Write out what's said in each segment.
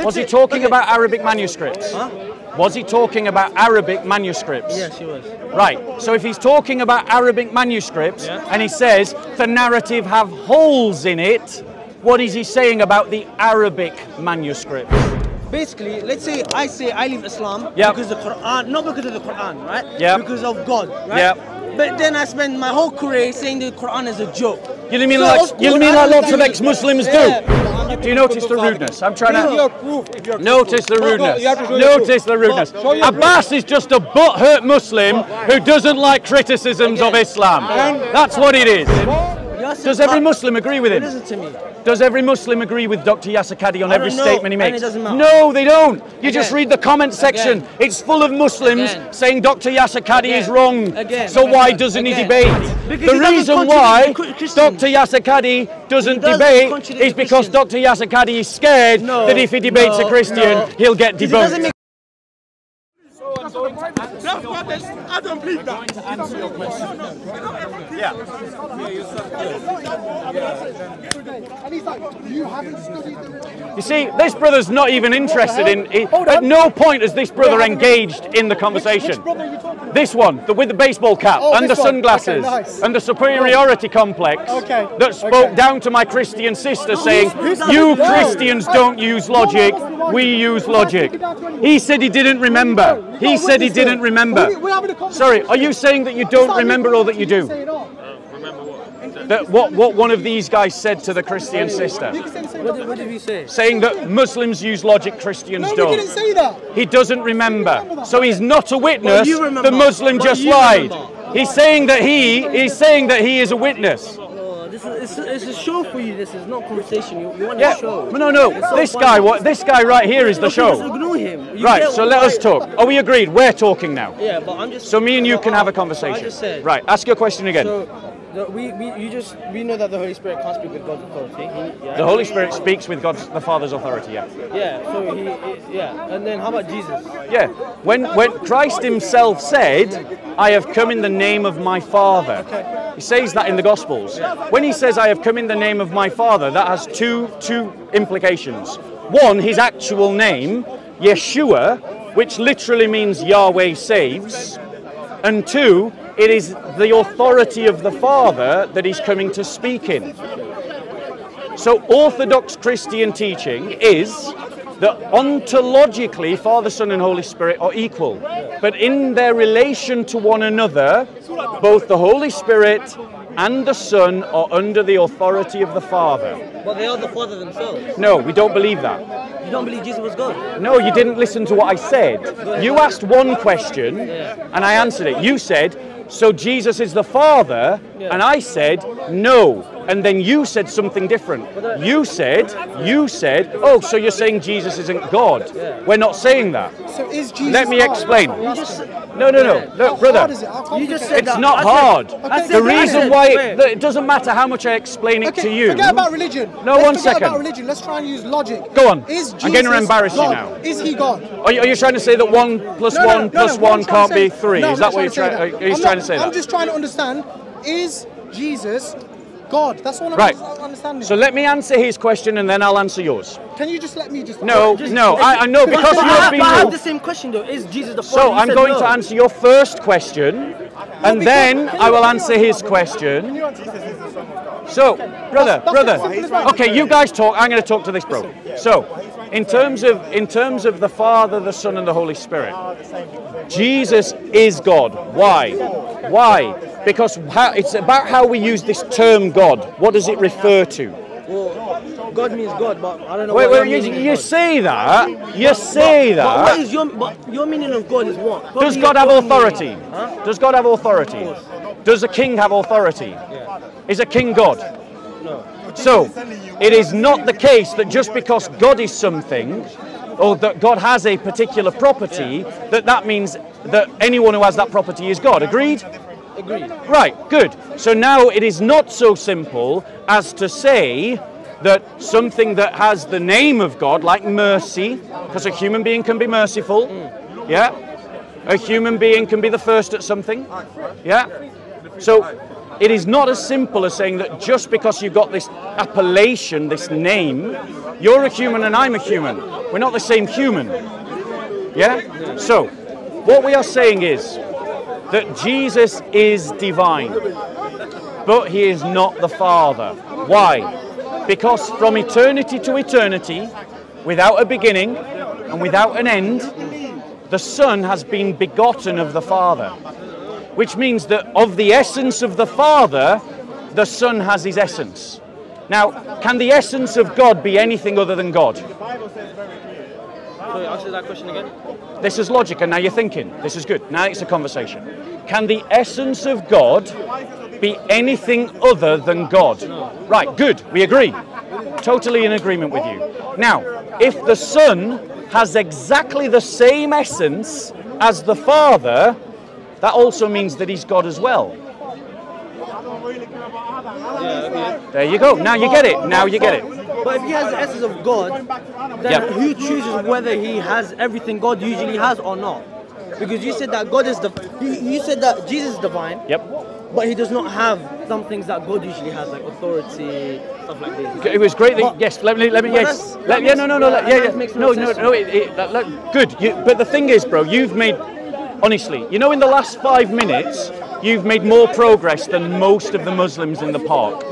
Was he talking about Arabic manuscripts? Huh? Was he talking about Arabic manuscripts? Yes, he was. Right, so if he's talking about Arabic manuscripts, yeah, and he says the narrative have holes in it, what is he saying about the Arabic manuscripts? Basically, let's say I leave Islam yep, because of the Quran, not because of the Quran, right? Yeah. Because of God, right? Yep. But then I spend my whole career saying the Quran is a joke. You mean So like of you course mean I like lots of understand- ex-Muslims Yeah. do? Do you notice the rudeness? I'm trying to notice the rudeness. Notice Notice the rudeness. Abbas is just a butthurt Muslim who doesn't like criticisms of Islam. That's what it is. Does every Muslim agree with him? Listen to me. Does every Muslim agree with Dr. Yasser Qadi on every don't know, statement he and makes? it doesn't matter. No, they don't. You just Again. read the comment section. Again. It's full of Muslims Again. saying Dr. Yasser Qadi is wrong. Again. So why doesn't he Again. debate? Because The he doesn't reason why contradict Christians. Dr. Yasser Qadi doesn't He doesn't debate contradict is because Christians. Dr. Yasser Qadi is scared No, that if he debates a no, Christian, no. he'll get Because it doesn't debunked. make I don't believe that. And he's like, you haven't studied the... You see, this brother's not even interested in. At no point has this brother engaged in the conversation. Which brother are you talking about? This one, with the baseball cap Oh, and the this one. sunglasses Okay, nice. and the superiority complex Okay, that spoke okay. down to my Christian sister saying, who's- you no. Christians don't use logic, we use logic. He said he didn't remember. He said he didn't remember. We're having a conversation. Sorry, are you saying that you don't remember or that you do? That what one of these guys said to the Christian sister? What did we say? Saying that Muslims use logic, Christians No, don't. we didn't say that. He doesn't remember. So he's not a witness. But you remember. The Muslim But just you lied. remember. He's saying that he is a witness. Oh, it's a show for you. This is not conversation. You want Yeah. a show. No. It's so This funny. guy, this guy right here is the Okay, just show. ignore him. You Right. get So what let us I- talk. Are we agreed? We're talking now. Yeah, but I'm just. So me and you can have a I conversation. just said. Right. Ask your question again. So, we know that the Holy Spirit can't speak with God's authority. Yeah? The Holy Spirit speaks with God's, the Father's authority. Yeah. Yeah. So yeah. And then how about Jesus? Yeah. When Christ himself said, I have come in the name of my Father. He says that in the Gospels. When he says, I have come in the name of my Father, that has two implications. One, his actual name, Yeshua, which literally means Yahweh saves. And two, it is the authority of the Father that he's coming to speak in. So Orthodox Christian teaching is that ontologically Father, Son and Holy Spirit are equal. But in their relation to one another, both the Holy Spirit and the Son are under the authority of the Father. But they are the Father themselves. No, we don't believe that. You don't believe Jesus was God? No, you didn't listen to what I said. You asked one question and I answered it. You said, so Jesus is the Father, and I said, no. And then you said something different. You said, oh, so you're saying Jesus isn't God. We're not saying that. So is Jesus Let me God? explain. You just. No, How brother. hard is it? How You just complicated? said It's that. not I said- hard. I said The that. reason I why said- it doesn't matter how much I explain it Okay, to you. forget about religion. No, Let's one forget second. about religion. Let's try and use logic. Go on. Is Jesus I'm going to embarrass you God? now. Is he God? Are you trying to say that 1 plus 1 plus 1 can't be 3? Is that what you're trying to say? I'm just trying to understand, is Jesus God? That's all I'm Right. understanding. So let me answer his question and then I'll answer yours. Can you just let me just... No, I know because But you're being I have rude. the same question though. Is Jesus the Father? So You I'm said going no. to answer your first question and then I will answer his question. So, brother, okay, you guys talk. I'm going to talk to this bro. So, in terms of the Father, the Son, and the Holy Spirit, Jesus is God. Why? Why? Because it's about how we use this term God. What does it refer to? Well, God means God, but I don't know. Wait, what your you meaning is God. say that. You say But what that. is your meaning of God is what? Probably Does God your have own authority? meaning. Huh? Does God have authority? Does a king have authority? Is a king God? No. So, it is not the case that just because God is something, or that God has a particular property, that means that anyone who has that property is God. Agreed? Agreed. Right, good. So now it is not so simple as to say that something that has the name of God, like mercy, because a human being can be merciful, yeah? A human being can be the first at something, yeah? So it is not as simple as saying that just because you've got this appellation, this name, you're a human and I'm a human. We're not the same human. Yeah? So, what we are saying is that Jesus is divine, but he is not the Father. Why? Because from eternity to eternity, without a beginning and without an end, the Son has been begotten of the Father. Which means that of the essence of the Father, the Son has his essence. Now, can the essence of God be anything other than God? Sorry, answer that question again. This is logic, and now you're thinking. This is good. Now it's a conversation. Can the essence of God be anything other than God? Right, good. We agree. Totally in agreement with you. Now, if the Son has exactly the same essence as the Father, that also means that he's God as well. Yeah, okay. There you go. Now you get it. Now you get it. But if he has the essence of God, then who chooses whether he has everything God usually has or not? Because you said that God is you said that Jesus is divine. Yep. But he does not have some things that God usually has, like authority, stuff like this. It was great. Yes. Let me. Yes. Good. But the thing is, bro, you've made. Honestly, you know, in the last 5 minutes, you've made more progress than most of the Muslims in the park,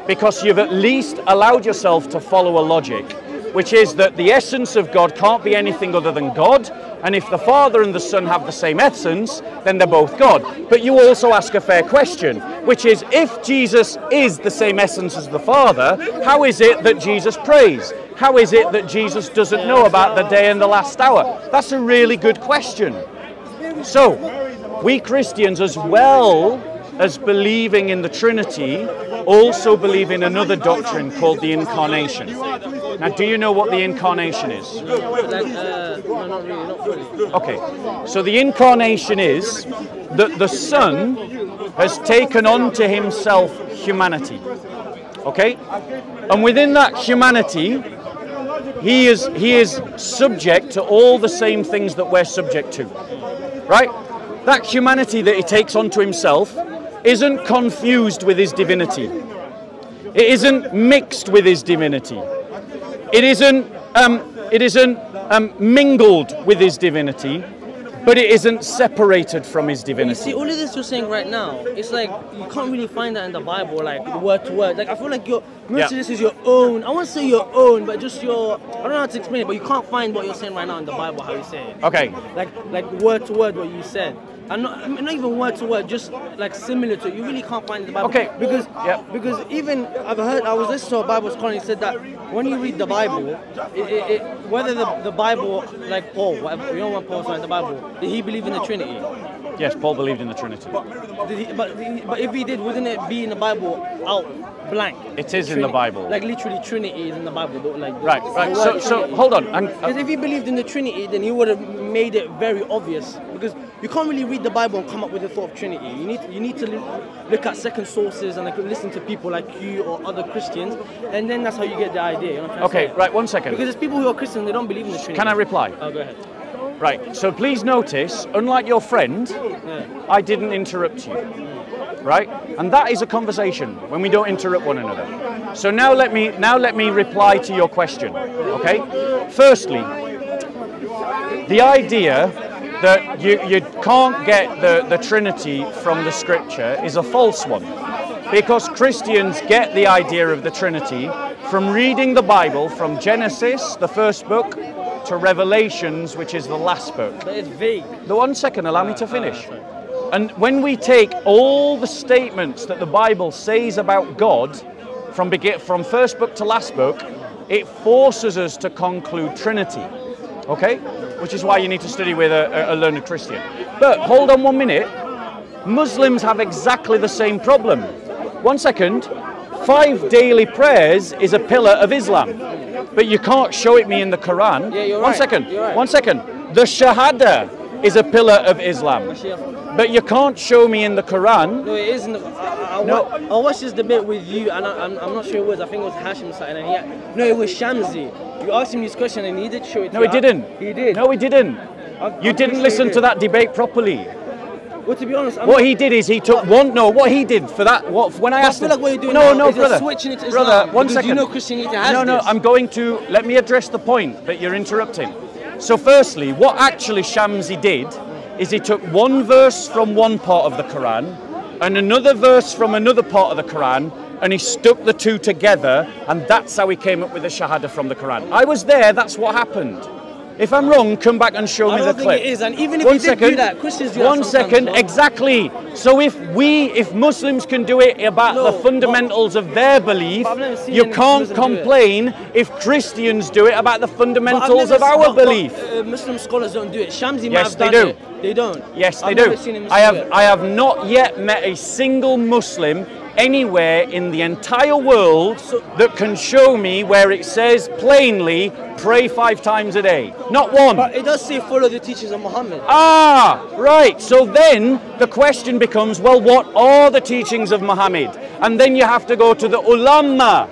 because you've at least allowed yourself to follow a logic, which is that the essence of God can't be anything other than God, and if the Father and the Son have the same essence, then they're both God. But you also ask a fair question, which is, if Jesus is the same essence as the Father, how is it that Jesus prays? How is it that Jesus doesn't know about the day and the last hour? That's a really good question. So, we Christians, as well as believing in the Trinity, also believe in another doctrine called the Incarnation. Now, do you know what the Incarnation is? No, not really, not fully. Okay, so the Incarnation is that the Son has taken on to himself humanity. Okay? And within that humanity, he is subject to all the same things that we're subject to. Right? That humanity that he takes onto himself isn't confused with his divinity. It isn't mixed with his divinity. It isn't mingled with his divinity, but it isn't separated from his divinity. You see, all of this you're saying right now, it's like you can't really find that in the Bible, like word to word. Like I feel like most of this is your own. I won't say your own, but just your. I don't know how to explain it, but you can't find what you're saying right now in the Bible, how you say it. Okay. Like word to word what you said. And not even word to word, just like similar to it. You really can't find it in the Bible. Okay. Because even I was listening to a Bible scholar and he said that when you read the Bible, whether the Bible, like Paul, whatever, you know what Paul said in the Bible, did he believe in the Trinity? Yes, Paul believed in the Trinity. But if he did, wouldn't it be in the Bible out blank? It is in the Bible. Like literally Trinity is in the Bible. Like right. So hold on. Because if he believed in the Trinity, then he would have made it very obvious. Because you can't really read the Bible and come up with the thought of Trinity. You need to look at second sources and like listen to people like you or other Christians, and then that's how you get the idea. You know what I'm trying to say? Right, 1 second. Because there's people who are Christians, they don't believe in the Trinity. Can I reply? Oh, go ahead. Right, so please notice, unlike your friend, I didn't interrupt you. Right? And that is a conversation when we don't interrupt one another. So now let me reply to your question. Okay? Firstly, the idea that you can't get the Trinity from the Scripture is a false one, because Christians get the idea of the Trinity from reading the Bible from Genesis, the first book, to Revelations, which is the last book. But it's vague. The 1 second, allow me to finish. And when we take all the statements that the Bible says about God from first book to last book, it forces us to conclude Trinity. Okay? Which is why you need to study with a learned Christian. But hold on 1 minute. Muslims have exactly the same problem. 1 second. 5 daily prayers is a pillar of Islam. But you can't show it me in the Qur'an. Yeah, you're 1 right. second. You're right. 1 second. The Shahada is a pillar of Islam. But you can't show me in the Qur'an. No, it isn't. I watched this debate with you, and I'm not sure it was. I think it was Hashim something. And it was Shamsi. You asked him this question, and he did show it. No, he didn't. He did. No, he didn't. You didn't listen to that debate properly. Well, to be honest, What he did is he took one. No, what he did for that. When I asked I feel like what you're doing no, now no, is brother, switching it to Islam. brother, one because second. You know Christianity has No, this. I'm going to let me address the point that you're interrupting. So, firstly, what actually Shamsi did is he took one verse from one part of the Quran and another verse from another part of the Quran, and he stuck the two together, and that's how he came up with the Shahada from the Quran. I was there. That's what happened. If I'm wrong, come back and show me the clip. I don't think it is, and even if you did do that, Christians do that One second, sometimes, exactly. So if Muslims can do it about the fundamentals of their belief, you can't complain if Christians do it about the fundamentals of our belief. Muslim scholars don't do it. Shamsi Yes, might have they done do. it. They don't. Yes, they I've do. never seen him I do it. have not yet met a single Muslim anywhere in the entire world that can show me where it says plainly, pray 5 times a day. Not one. But it does say follow the teachings of Muhammad. Ah, right. So then the question becomes, well, what are the teachings of Muhammad? And then you have to go to the ulama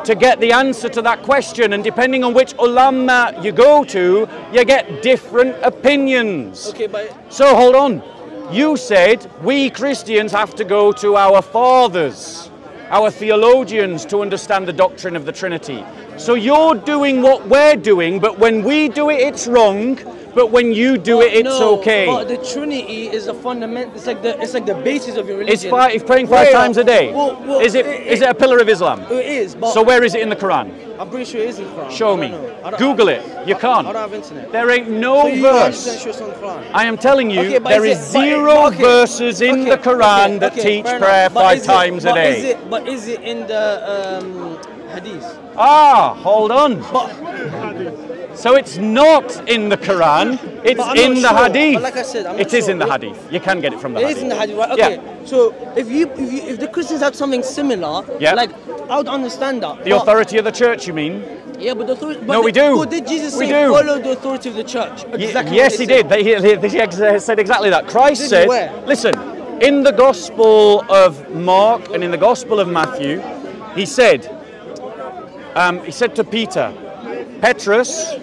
to get the answer to that question. And depending on which ulama you go to, you get different opinions. Okay, but So hold on. You said we Christians have to go to our fathers, our theologians, to understand the doctrine of the Trinity. So you're doing what we're doing, but when we do it, it's wrong. But when you do it, it's okay. But the Trinity is a fundamental. It's like the basis of your religion. It's praying 5 times a day. Well, is it a pillar of Islam? It is. But So where is it in the Quran? I'm pretty sure it is in the Quran. Show me. Google it. You can't. I don't have internet. There ain't no So you verse. 100% sure it's on the Quran. I am telling you, Okay, but there is is it- but- zero but okay, verses in okay, the Quran that okay, teach fair prayer enough. But 5 is it- times a but day. But is it in the hadith? Ah, hold on. But So it's not in the Quran, it's I'm in the not sure. hadith. But like I said, I'm not It is sure. in the hadith. You can get it from the it hadith. is in the hadith, right? Okay. Yeah. So if the Christians have something similar, Yeah. like I would understand that. The but- authority of the church, you mean? Yeah, but the authority. No, we do. But did Jesus We say do. follow the authority of the church? Exactly Yes, what he said. did. He said exactly that. Christ Did he? said, Where? listen, in the Gospel of Mark and in the Gospel of Matthew, he said to Peter, Petrus,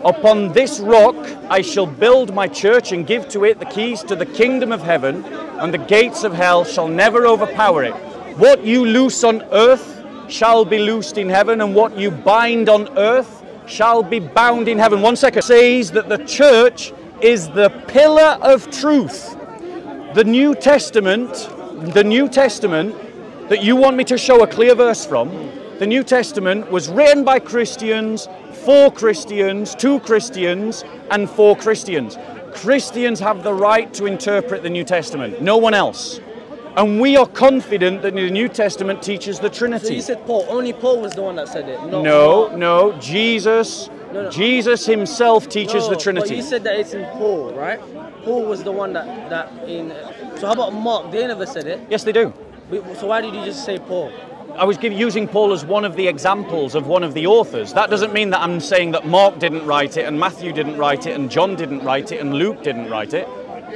upon this rock I shall build my church and give to it the keys to the kingdom of heaven, and the gates of hell shall never overpower it. What you loose on earth shall be loosed in heaven, and what you bind on earth shall be bound in heaven. 1 second. It says that the church is the pillar of truth. The New Testament that you want me to show a clear verse from, the New Testament was written by Christians, for Christians, to Christians, and for Christians. Christians have the right to interpret the New Testament, no one else. And we are confident that the New Testament teaches the Trinity. So you said Paul. Only Paul was the one that said it. No, Jesus. No. Jesus himself teaches the But Trinity. you said that it's in Paul, right? Paul was the one that in. So how about Mark? They never said it. Yes, they do. So why did you just say Paul? I was using Paul as one of the examples of one of the authors. That doesn't mean that I'm saying that Mark didn't write it, and Matthew didn't write it, and John didn't write it, and Luke didn't write it.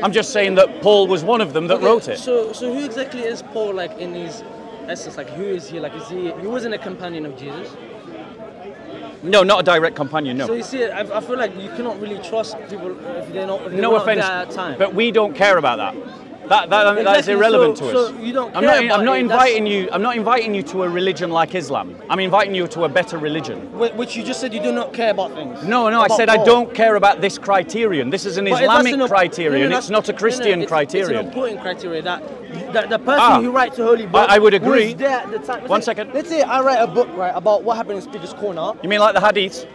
I'm just saying that Paul was one of them that wrote it. So who exactly is Paul, like, in his essence? Like, who is he? Like, he wasn't a companion of Jesus? No, not a direct companion, no. So you see, I feel like you cannot really trust people if they're not. If they No were not offense, there at that time. but we don't care about that. That's Exactly, irrelevant to us. so you don't care I'm not about it, inviting you. I'm not inviting you to a religion like Islam. I'm inviting you to a better religion. Which you just said you do not care about things. No, I About said I Paul. don't care about this criterion. This is an But if Islamic that's criterion. no, It's not a Christian it's criterion. an important criteria that the person who writes a holy book. I would agree. Was there at the time. One second. Let's say I write a book, right, about what happened in Speaker's Corner. You mean like the hadiths?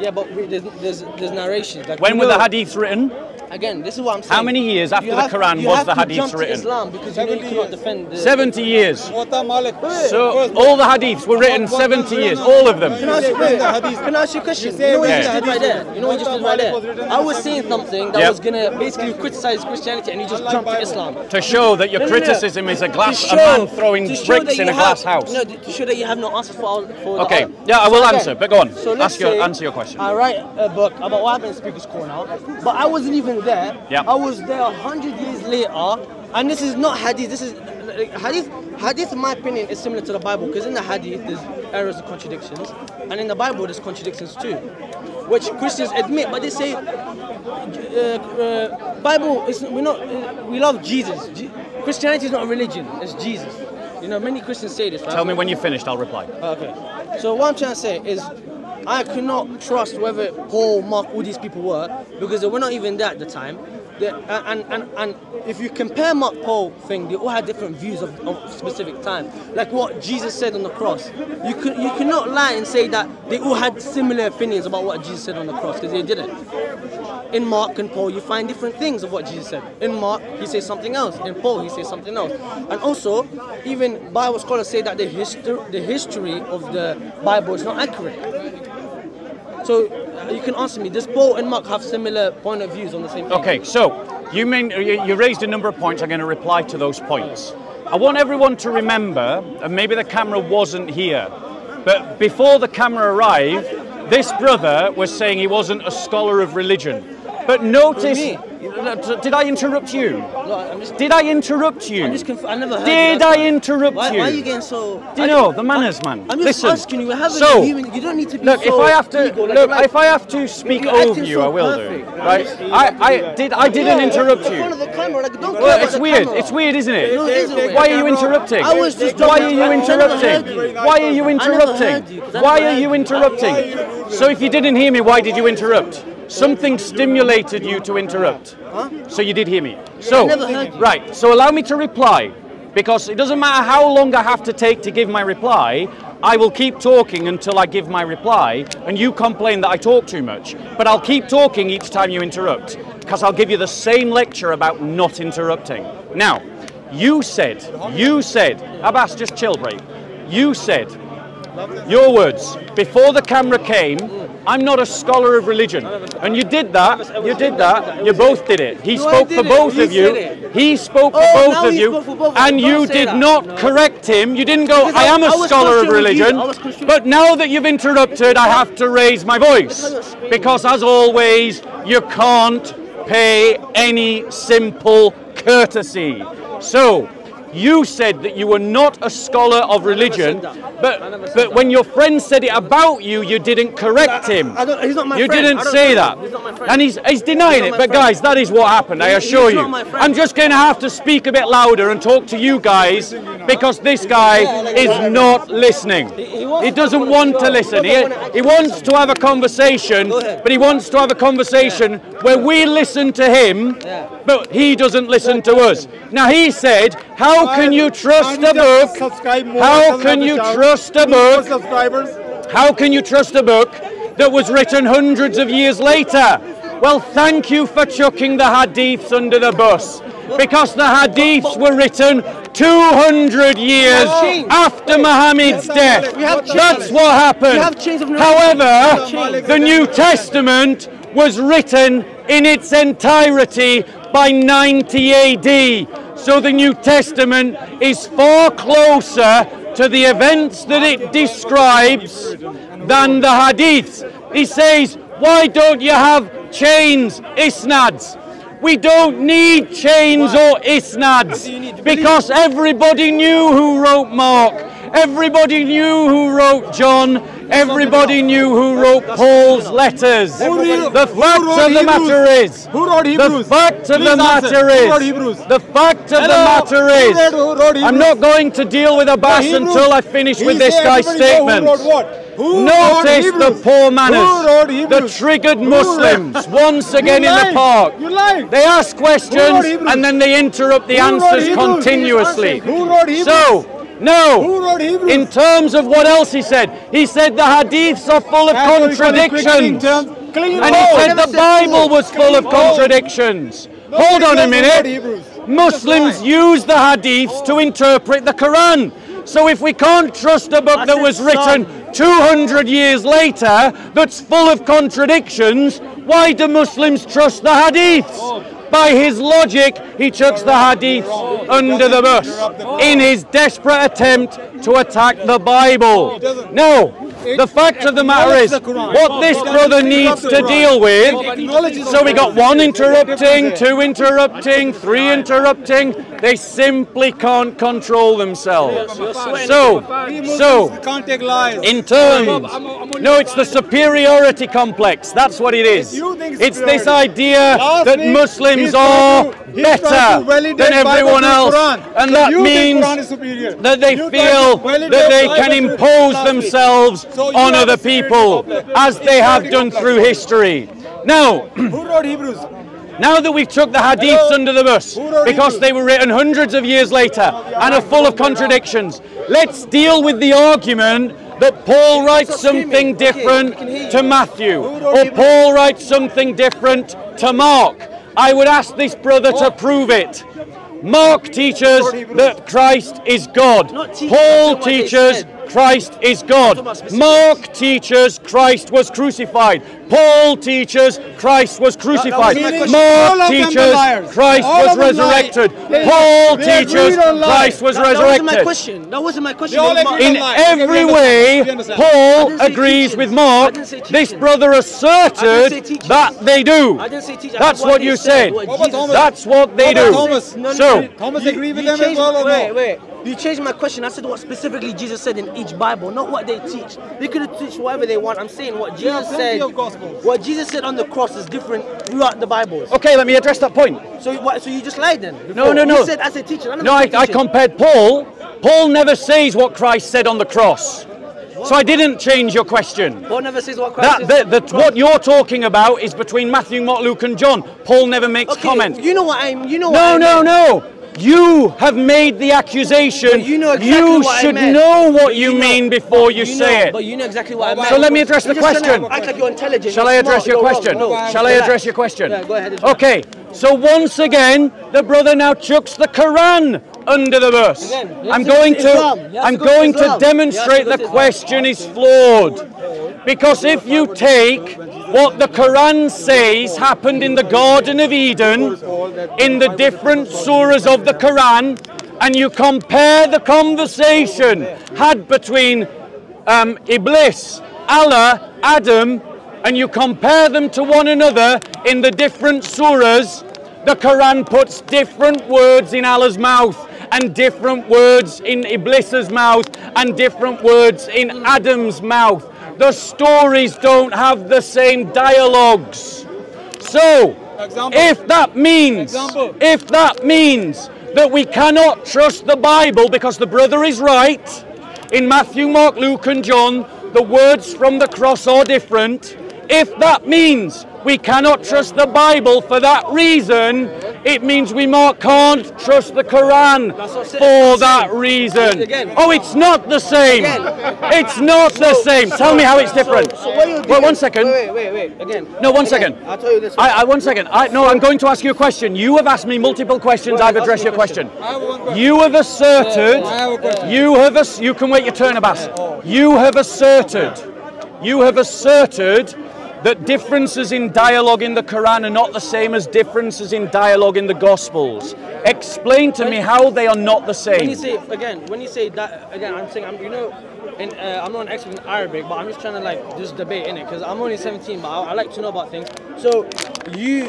Yeah, but there's narrations. Like, When were the hadiths written? Again, this is what I'm saying. How many years after the Quran was the hadiths written? Islam, because you know you cannot defend the 70 years. So So all the hadiths were written 70 years, all of them. Can I ask you a question? You know what you Yeah. just did right there? You know what you just did right there? I was saying something that Yep. was gonna basically criticize Christianity, and you just jumped to Islam. To show that your No. criticism is a To man throwing to show bricks that in you a glass have- house. No, to show that you have no answer for the Okay, other. yeah, I will again, answer, but go on. So let's Answer your question. I write a book about what happened in Speaker's Corner, but I wasn't even there. Yep. I was there 100 years later, and this is not hadith. This is hadith. Hadith, in my opinion, is similar to the Bible, because in the hadith there's errors and contradictions, and in the Bible there's contradictions too, which Christians admit, but they say Bible is we're not. We love Jesus. Christianity is not a religion. It's Jesus. You know, many Christians say this. Right? Tell me when you're finished. I'll reply. Okay. So what I'm trying to say is, I could not trust whether Paul, Mark, all these people were, because they were not even there at the time. And if you compare Mark, Paul thing, they all had different views of specific time. Like what Jesus said on the cross. You cannot lie and say that they all had similar opinions about what Jesus said on the cross, because they didn't. In Mark and Paul, you find different things of what Jesus said. In Mark, he says something else. In Paul, he says something else. And also, even Bible scholars say that the history of the Bible is not accurate. So you can answer me, does Paul and Mark have similar point of views on the same thing? Okay, so you raised a number of points. I'm going to reply to those points. I want everyone to remember, and maybe the camera wasn't here, but before the camera arrived, this brother was saying he wasn't a scholar of religion. But notice, did I interrupt you? No, did I interrupt you? I'm just I never heard Did I interrupt you? Why are you getting so... Do you know the manners, man? I'm just asking you, you don't need to be look, so... if I have to speak over you, I will do. Right? I didn't interrupt you. Well, it's weird. It's weird, isn't it? No, it isn't weird. Why are you interrupting? Why are you interrupting? Why are you interrupting? Why are you interrupting? So if you didn't hear me, why did you interrupt? Something stimulated you to interrupt. Huh? So you did hear me. So, I never heard you. right, so allow me to reply, because it doesn't matter how long I have to take to give my reply, I will keep talking until I give my reply, and you complain that I talk too much. But I'll keep talking each time you interrupt, because I'll give you the same lecture about not interrupting. Now, you said, Abbas, just chill, break. You said, your words, before the camera came, I'm not a scholar of religion. And you did that, you both did it. He spoke for both of you. He spoke for both of you. And you did not correct him. You didn't go, I am a scholar of religion. But now that you've interrupted, I have to raise my voice. Because as always, you can't pay any simple courtesy. So, you said that you were not a scholar of religion, but when your friend said it about you, you didn't correct him. He's not my you friend. didn't say that. He's not my friend. And he's denying it. But guys, that is what happened, I assure you. I'm just going to have to speak a bit louder and talk to you guys, because this guy is not listening. He doesn't want to listen. He wants to have a conversation, but he wants to have a conversation where we listen to him, but he doesn't listen to us. Now he said, how can you trust a book? How can you trust a book? How can you trust a book that was written hundreds of years later? Well, thank you for chucking the hadiths under the bus, because the hadiths were written 200 years after Muhammad's death. That's what happened. However, the New Testament was written in its entirety by 90 AD. So the New Testament is far closer to the events that it describes than the hadiths. He says, why don't you have chains, isnads? We don't need chains or isnads, because everybody knew who wrote Mark, everybody knew who wrote John, everybody knew who wrote Paul's letters. The fact of the matter is, I'm not going to deal with Abbas until I finish with this guy's statement. Notice the poor manners, the triggered Muslims, once again in the park. They ask questions and then they interrupt the answers continuously. So, no, in terms of what else he said the hadiths are full of contradictions. And he said the Bible was full of contradictions. Hold on a minute. Muslims use the hadiths to interpret the Qur'an. So if we can't trust a book that was written 200 years later that's full of contradictions, why do Muslims trust the hadiths? By his logic, he chucks the hadiths under the bus in his desperate attempt to attack the Bible. No, the fact of the matter is, what this brother needs to deal with, so we got 1 interrupting, 2 interrupting, 3 interrupting, they simply can't control themselves. So, in terms No, it's the superiority complex. That's what it is. It's this idea that Muslims are better than everyone else, and that means that they feel that they can impose themselves on other people, as they have done through history. Now, now that we've took the hadiths under the bus, because they were written hundreds of years later and are full of contradictions, let's deal with the argument that Paul writes something different to Matthew, or Paul writes something different to Mark. I would ask this brother to prove it. Mark teaches that Christ is God. Paul teaches Christ is God. Mark teaches Christ was crucified. Paul teaches Christ was crucified. Mark teaches Christ was resurrected. Paul teaches Christ was resurrected. That wasn't my question. In every way, Paul agrees with Mark. This brother asserted that they do. That's what you said. That's what they do. So, Thomas agreed with them as well. Wait. You changed my question. I said what specifically Jesus said in each Bible, not what they teach. They could teach whatever they want. I'm saying what Jesus said. What Jesus said on the cross is different throughout the Bibles. okay, let me address that point. So you just lied then? No. You said as a teacher. No, I compared Paul. Paul never says what Christ said on the cross. So I didn't change your question. Paul never says what Christ says. What you're talking about is between Matthew, Mark, Luke, and John. Paul never makes comment. You know what I'm. No. You have made the accusation. You know exactly what should I meant. know what you mean before you say it. But you know exactly what I meant. So let me address the question. Act like you're intelligent. Shall I address your question? Shall I address your question? Yeah, go ahead. Okay. So once again, the brother now chucks the Qur'an under the bus. I'm going to demonstrate the question is flawed. Because if you take what the Qur'an says happened in the Garden of Eden, in the different surahs of the Qur'an, and you compare the conversation had between Iblis, Allah, Adam, and you compare them to one another in the different surahs, the Qur'an puts different words in Allah's mouth, and different words in Iblis's mouth, and different words in Adam's mouth. The stories don't have the same dialogues. So, if that means that we cannot trust the Bible because the brother is right, in Matthew, Mark, Luke, and John, the words from the cross are different. If that means we cannot trust the Bible for that reason, it means we can't trust the Quran for that reason. Oh, it's not the same. It's not the same. Tell me how it's different. Well, 1 second. Wait. Again. No, 1 second. I'll tell you this. 1 second. No, I'm going to ask you a question. You have asked me multiple questions. I've addressed your question. You have asserted. You can wait your turn, Abbas. You have asserted that differences in dialogue in the Quran are not the same as differences in dialogue in the Gospels. Explain to me how they are not the same. When you say that, I'm saying, I'm not an expert in Arabic, but I'm just trying to just debate in it because I'm only 17, but I like to know about things. So you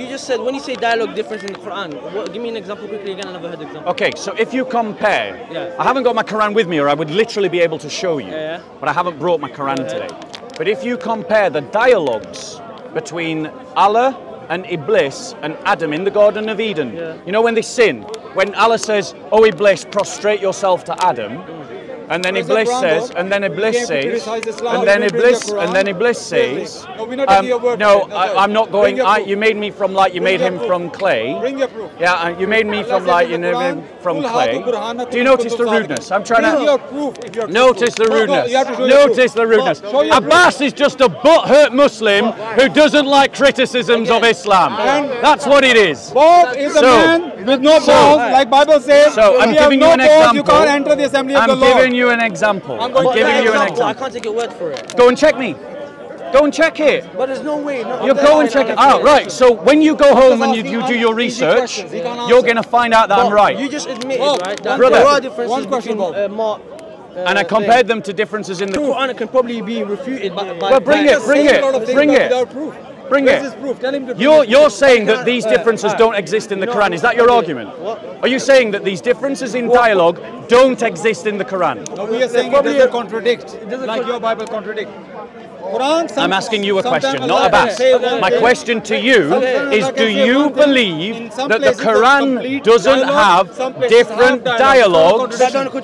just said when you say dialogue difference in the Quran, give me an example quickly again. I never heard the example. Okay, so if you compare, I haven't got my Quran with me, or I would literally be able to show you, but I haven't brought my Quran today. But if you compare the dialogues between Allah and Iblis and Adam in the Garden of Eden, you know when they sin, when Allah says, "Oh Iblis, prostrate yourself to Adam," and then Iblis says, and then Iblis says, no, I'm not going. You made me from you made him from clay. Yeah, you made me from from clay. Do you notice the rudeness? I'm trying to notice the rudeness. Notice the rudeness. Abbas is just a butthurt Muslim who doesn't like criticisms of Islam. That's what it is. Bob is a man with no balls, like Bible says. So I'm giving you an example. You can't enter the assembly of the Lord. I'm giving you an example. I'm giving you an example. I can't take your word for it. Go and check me. Go and check it. But there's no way. You go and check it out. Right, so when you go home and you do your research, you're going to find out that I'm right. You just admitted, right, that there are differences between Mark and I compared them to differences in the Quran. Can probably be refuted by well, bring it. Bring it. You're saying that these differences don't exist in the Quran. Is that your argument? Are you saying that these differences in dialogue don't exist in the Quran. No, we are saying it doesn't contradict, like your Bible contradicts. Quran, I'm asking you a question, not Abbas. My question to you is, do you believe that the Quran doesn't have different dialogues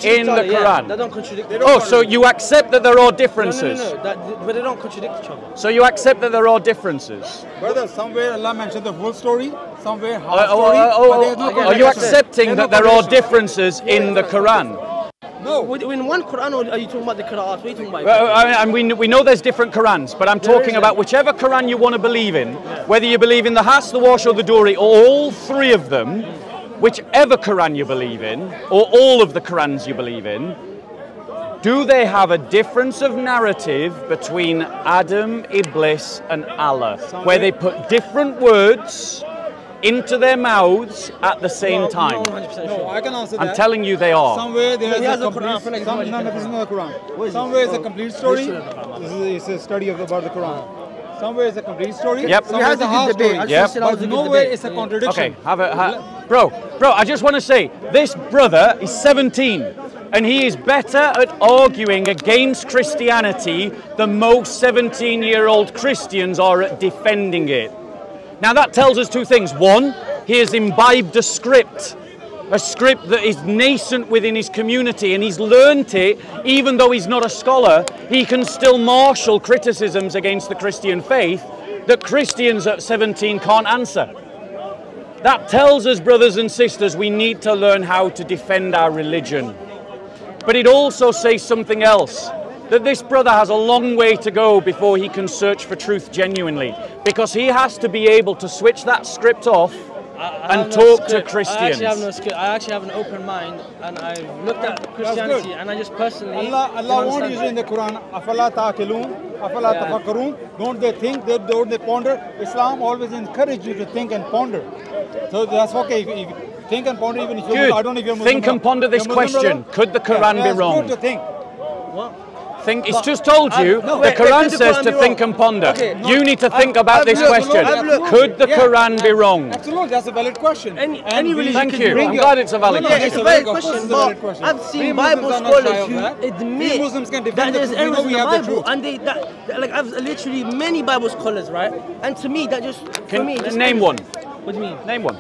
in the Quran? They don't contradict. Oh, so you accept that there are differences? No. But they don't contradict each other. So you accept that there are differences? Brother, somewhere Allah mentioned the full story, somewhere half story. But there's no Are you accepting that there are differences in the Quran? No. In one Quran, or are you talking about the Qur'an? What are you talking about? And we know there's different Qurans, but I'm talking about whichever Quran you want to believe in, whether you believe in the Has, the Wash, or the Duri, or all three of them, whichever Quran you believe in, or all of the Qurans you believe in, do they have a difference of narrative between Adam, Iblis, and Allah, where they put different words into their mouths at the same time? No, I can answer that. I'm telling you they are. Somewhere there is a Quran. complete. No, this is not the Quran. Somewhere is a complete story. This is a study about the Quran. Somewhere is a complete story. Yep. Somewhere is a half story. Yep. But nowhere is a contradiction. Okay, bro, I just want to say, this brother is 17 and he is better at arguing against Christianity than most 17-year-old Christians are at defending it. Now that tells us two things. One, he has imbibed a script that is nascent within his community, and he's learnt it. Even though he's not a scholar, he can still marshal criticisms against the Christian faith that Christians at 17 can't answer. That tells us, brothers and sisters, we need to learn how to defend our religion. But it also says something else, that this brother has a long way to go before he can search for truth genuinely, because he has to be able to switch that script off and talk to Christians. I actually have an open mind, and I've looked at Christianity, and I just personally... Allah wants you in the Quran, أَفَلَا تَعْقِلُونَ أَفَلَا تَفَكَّرُونَ. Don't they think, don't they ponder? Islam always encourages you to think and ponder. So that's okay. If you think and ponder, even if you're Muslim, I don't know if you're Muslim. Think and ponder this question. Could the Quran be wrong? Good to think. What? It's just told you, the Quran says to think and ponder. Okay, you need to think about this question. Could the Quran be wrong? Absolutely, that's a valid question. Any religion Thank you. I'm glad it's a valid question. It's a valid question, but I've seen Bible scholars who admit that there's errors in the Bible, and I've literally many Bible scholars, right? And to me, that just name one. What do you mean? Name one.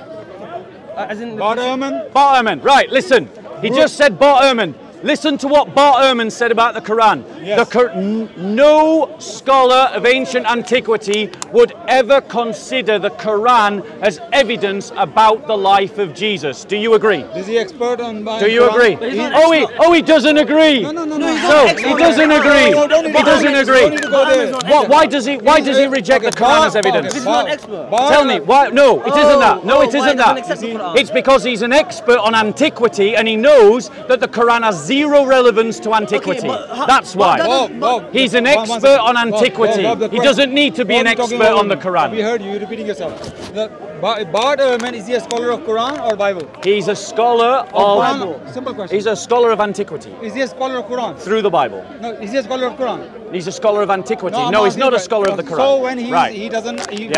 As in Bart Ehrman. Bart Ehrman. Right. Listen. He just said Bart Ehrman. Listen to what Bart Ehrman said about the Quran. Yes. No scholar of ancient antiquity would ever consider the Quran as evidence about the life of Jesus. Do you agree? Is he expert on Do you agree? He doesn't agree. No. So he doesn't agree. He doesn't agree. Why does he reject the Quran as evidence? He's not an expert. Tell me why? No, it isn't that. No, it isn't that. It's It's because he's an expert on antiquity and he knows that the Quran has zero relevance to antiquity. That's why. He's an expert on antiquity. He doesn't need to be an expert on the Quran. We heard you repeating yourself. Bart Ehrman, is he a scholar of Quran or Bible? He's a scholar of Bible. Simple question. He's a scholar of antiquity. Is he a scholar of Quran? Through the Bible. No, is he a scholar of Quran? He's a scholar of antiquity. No, he's not a scholar of the Quran. So when he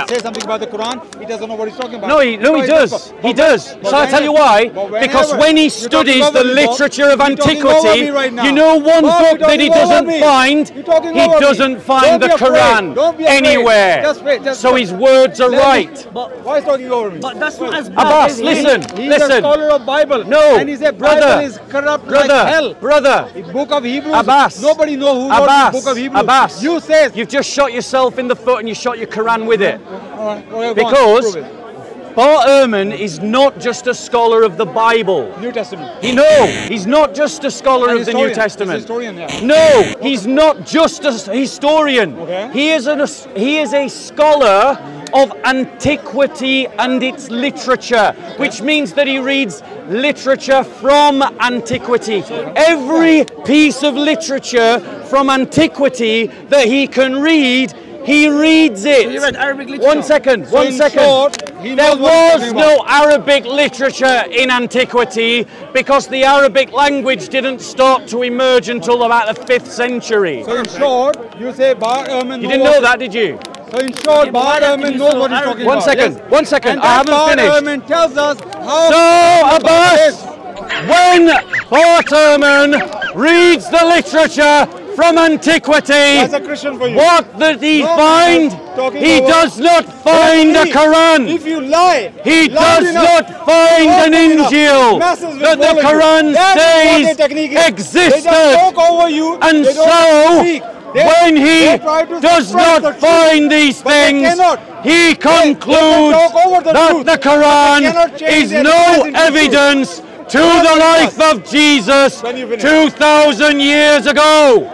says something about the Quran, he doesn't know what he's talking about. No, he does. He does. So I'll tell you why. Because when he studies the literature of antiquity, you know one book that he doesn't find? He doesn't find the Quran anywhere. So his words are right. Why is he talking over me? But that's not as bad. Abbas, listen. He's a scholar of Bible. No. And he said Bible is corrupt like hell. Brother. The book of Hebrews. Abbas. Nobody knows who wrote the book of Hebrews. Abbas. You say. You've just shot yourself in the foot and you shot your Quran with it. Because Bart Ehrman is not just a scholar of the Bible. New Testament. He's not just a scholar of the New Testament. Historian, yeah. No, he's not just a historian. Okay. He is a scholar of antiquity and its literature, which means that he reads literature from antiquity. Every piece of literature from antiquity that he can read, he reads it. So you read Arabic literature? One second. There was no Arabic literature in antiquity because the Arabic language didn't start to emerge until about the 5th century. So in short, you say Bart Ehrman. You didn't know that, did you? So in short, Bart Ehrman knows what he's talking about. One second. And I haven't finished. Bart Ehrman tells us how. So, Abbas! when Bart Ehrman reads the literature from antiquity, That's a Christian for you. what does he find? He over- does not find a Quran. If you lie, He loud does enough, not find an often enough, Injil masses will that the follow you. Quran That is what says their technique is. They existed. just talk over you. And they don't so, speak. when he they try to does suppress the not truth, find these but they things, cannot. he concludes talk over the that truth, the but they cannot Quran change is their no lies into evidence to the life of Jesus When you finish. 2,000 years ago.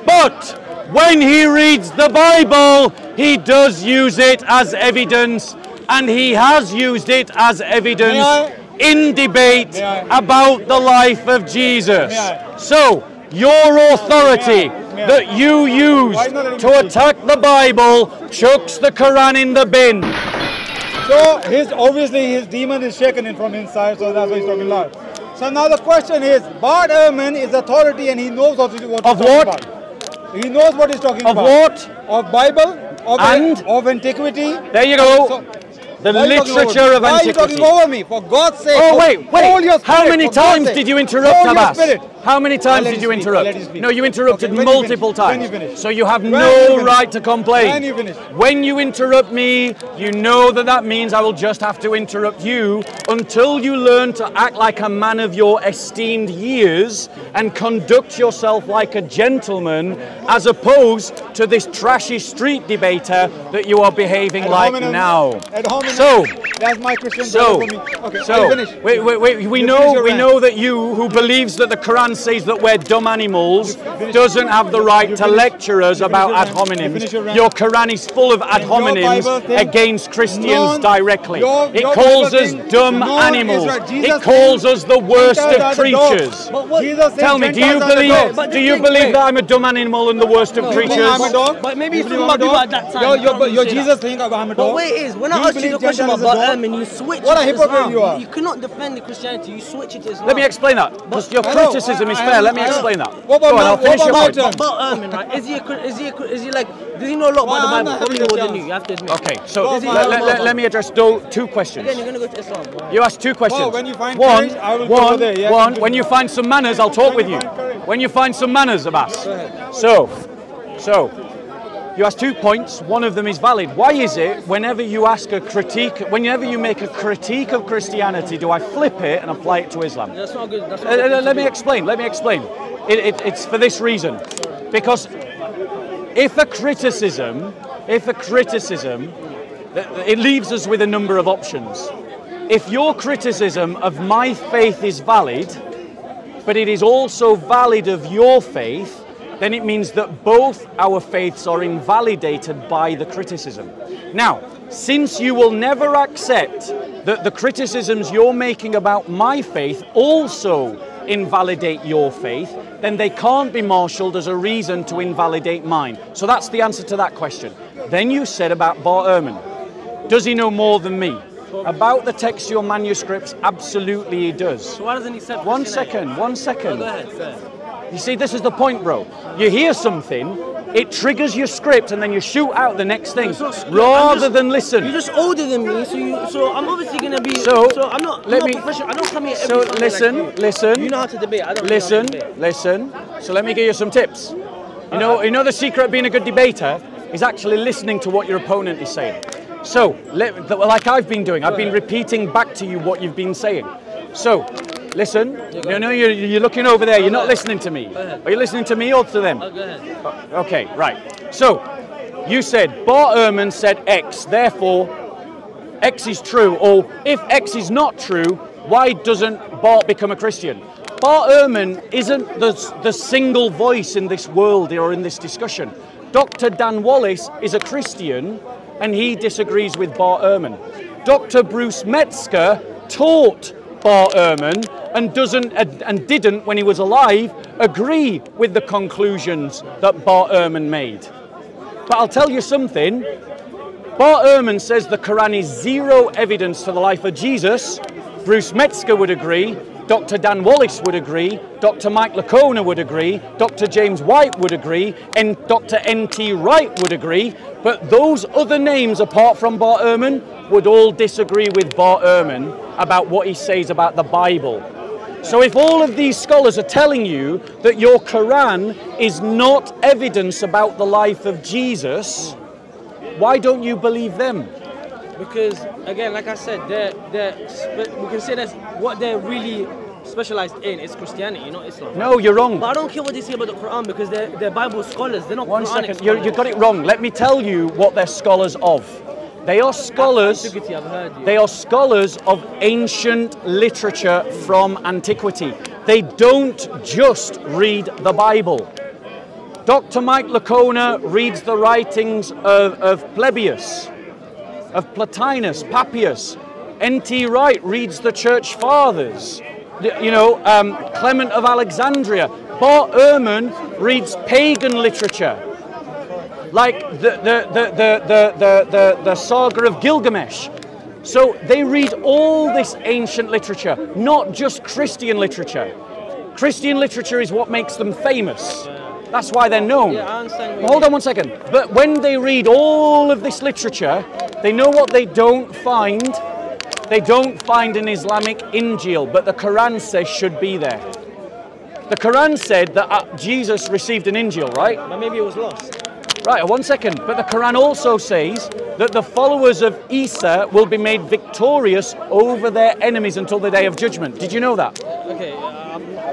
But when he reads the Bible, he does use it as evidence, and he has used it as evidence May I? in debate May I? about the life of Jesus. May I? So, your authority May I? that you use Why not let him to speak? attack the Bible chucks the Quran in the bin. So obviously his demon is shaken in from inside, so that's why he's talking loud. So now the question is, Bart Ehrman is authority and he knows what he's Of talking what? about. He knows what he's talking Of about. what? Of Bible, And? of antiquity. There you go. So, The why are you talking literature over me? of Why are you antiquity. talking over me? For God's sake. Oh, wait. Hold your How spirit, many for God's times sake. did you interrupt, Hold your Abbas? spirit. How many I'll times let did you you speak. interrupt? I'll let you speak. No, you interrupted Okay, when you multiple finish. When times. you finish. So you have When you no finish. right to complain. When you finish. When you interrupt me, you know that means I will just have to interrupt you until you learn to act like a man of your esteemed years and conduct yourself like a gentleman, as opposed to this trashy street debater that you are behaving Ad like hominem. now. Ad hominem. So, That's my Christian So, brother for me. Okay, so I'll finish. wait, we You know finish your we rant. know that you, who believes that the Quran says that we're dumb animals, doesn't have the right to lecture us about ad hominems. Your Quran is full of ad Bible hominems thing, against Christians none- directly. your It Bible calls us thing, dumb none is animals. right. Jesus It calls said us the worst Gentiles of are the dogs. creatures. But what, Jesus said Tell me, do you Gentiles are the believe? dogs. But Do the you thing- believe wait. that I'm a dumb animal and the worst of You creatures? believe I'm a dog? But maybe You it's believe talking I'm a about dog? people at that time. Your Jesus think I'm a But dog? wait, is when I You asked you believe the question Gentiles about is a dog? Ehrman, you switch What it a to hypocrite Islam. you are. You cannot defend the Christianity. You switch it to Islam. Let me explain that, because your I know, criticism is I fair. know, Let me I know. explain that. What about Go on, my- I'll finish what your about point. my turn? But Ehrman, right? Is he like? Does he know a lot about the Well, I'm Bible? not Probably having more a than you. chance. You have to admit. Okay, so Is he let me address two questions. Again, you're gonna go to Islam. Bro. You asked two questions. Oh, when you find one, courage, I will go there. Yeah, one. continue. When you find some manners, I'll talk with you. find courage. When you find some manners, Abbas. So, you asked 2 points. One of them is valid. Why is it whenever you ask a critique, whenever you make a critique of Christianity, do I flip it and apply it to Islam? That's not good. That's not good Let me explain. Let me explain. It's for this reason, because if a criticism, it leaves us with a number of options. If your criticism of my faith is valid, but it is also valid of your faith, then it means that both our faiths are invalidated by the criticism. Now, since you will never accept that the criticisms you're making about my faith also invalidate your faith, then they can't be marshalled as a reason to invalidate mine. So that's the answer to that question. Then you said about Bart Ehrman. Does he know more than me? About the textual manuscripts, absolutely he does. So why doesn't he say? One second. Go ahead, sir. You see, this is the point, bro. You hear something, it triggers your script, and then you shoot out the next thing, It's not script, rather than listen. You're just older than me, so I'm obviously gonna be. So, I'm not let me- professional. I don't come here every So Sunday listen, like you. listen. You know how to debate. I don't know how to debate. Listen. So let me give you some tips. You know the secret of being a good debater is actually listening to what your opponent is saying. So, like I've been doing, I've been repeating back to you what you've been saying. So, listen. You're looking over there. You're not listening to me. Are you listening to me or to them? Go ahead. Okay, right. So, you said Bart Ehrman said X, therefore X is true. Or if X is not true, why doesn't Bart become a Christian? Bart Ehrman isn't the single voice in this world or in this discussion. Dr. Dan Wallace is a Christian and he disagrees with Bart Ehrman. Dr. Bruce Metzger taught Bart Ehrman and didn't, when he was alive, agree with the conclusions that Bart Ehrman made. But I'll tell you something. Bart Ehrman says the Quran is zero evidence for the life of Jesus. Bruce Metzger would agree. Dr. Dan Wallace would agree, Dr. Mike Lacona would agree, Dr. James White would agree, and Dr. N.T. Wright would agree, but those other names apart from Bart Ehrman would all disagree with Bart Ehrman about what he says about the Bible. So if all of these scholars are telling you that your Quran is not evidence about the life of Jesus, why don't you believe them? Because again, like I said, we can say that what they're really specialized in is Christianity, not Islam. No, you're wrong. But I don't care what they say about the Quran because they're Bible scholars. They're not One Quranic second, scholars. you got it wrong. Let me tell you what they're scholars of. They are scholars. Antiquity, I've heard you. They are scholars of ancient literature from antiquity. They don't just read the Bible. Dr. Mike Lacona reads the writings of Plebius, of Plotinus, Papias. N.T. Wright reads the Church Fathers. You know, Clement of Alexandria. Bart Ehrman reads pagan literature, like the Saga of Gilgamesh. So they read all this ancient literature, not just Christian literature. Christian literature is what makes them famous. That's why they're known. Yeah, I understand. Hold on one second. But when they read all of this literature, they know what they don't find. They don't find an Islamic Injil, but the Quran says should be there. The Quran said that Jesus received an Injil, right? But maybe it was lost. Right, one second. But the Quran also says that the followers of Isa will be made victorious over their enemies until the day of judgment. Did you know that? Okay.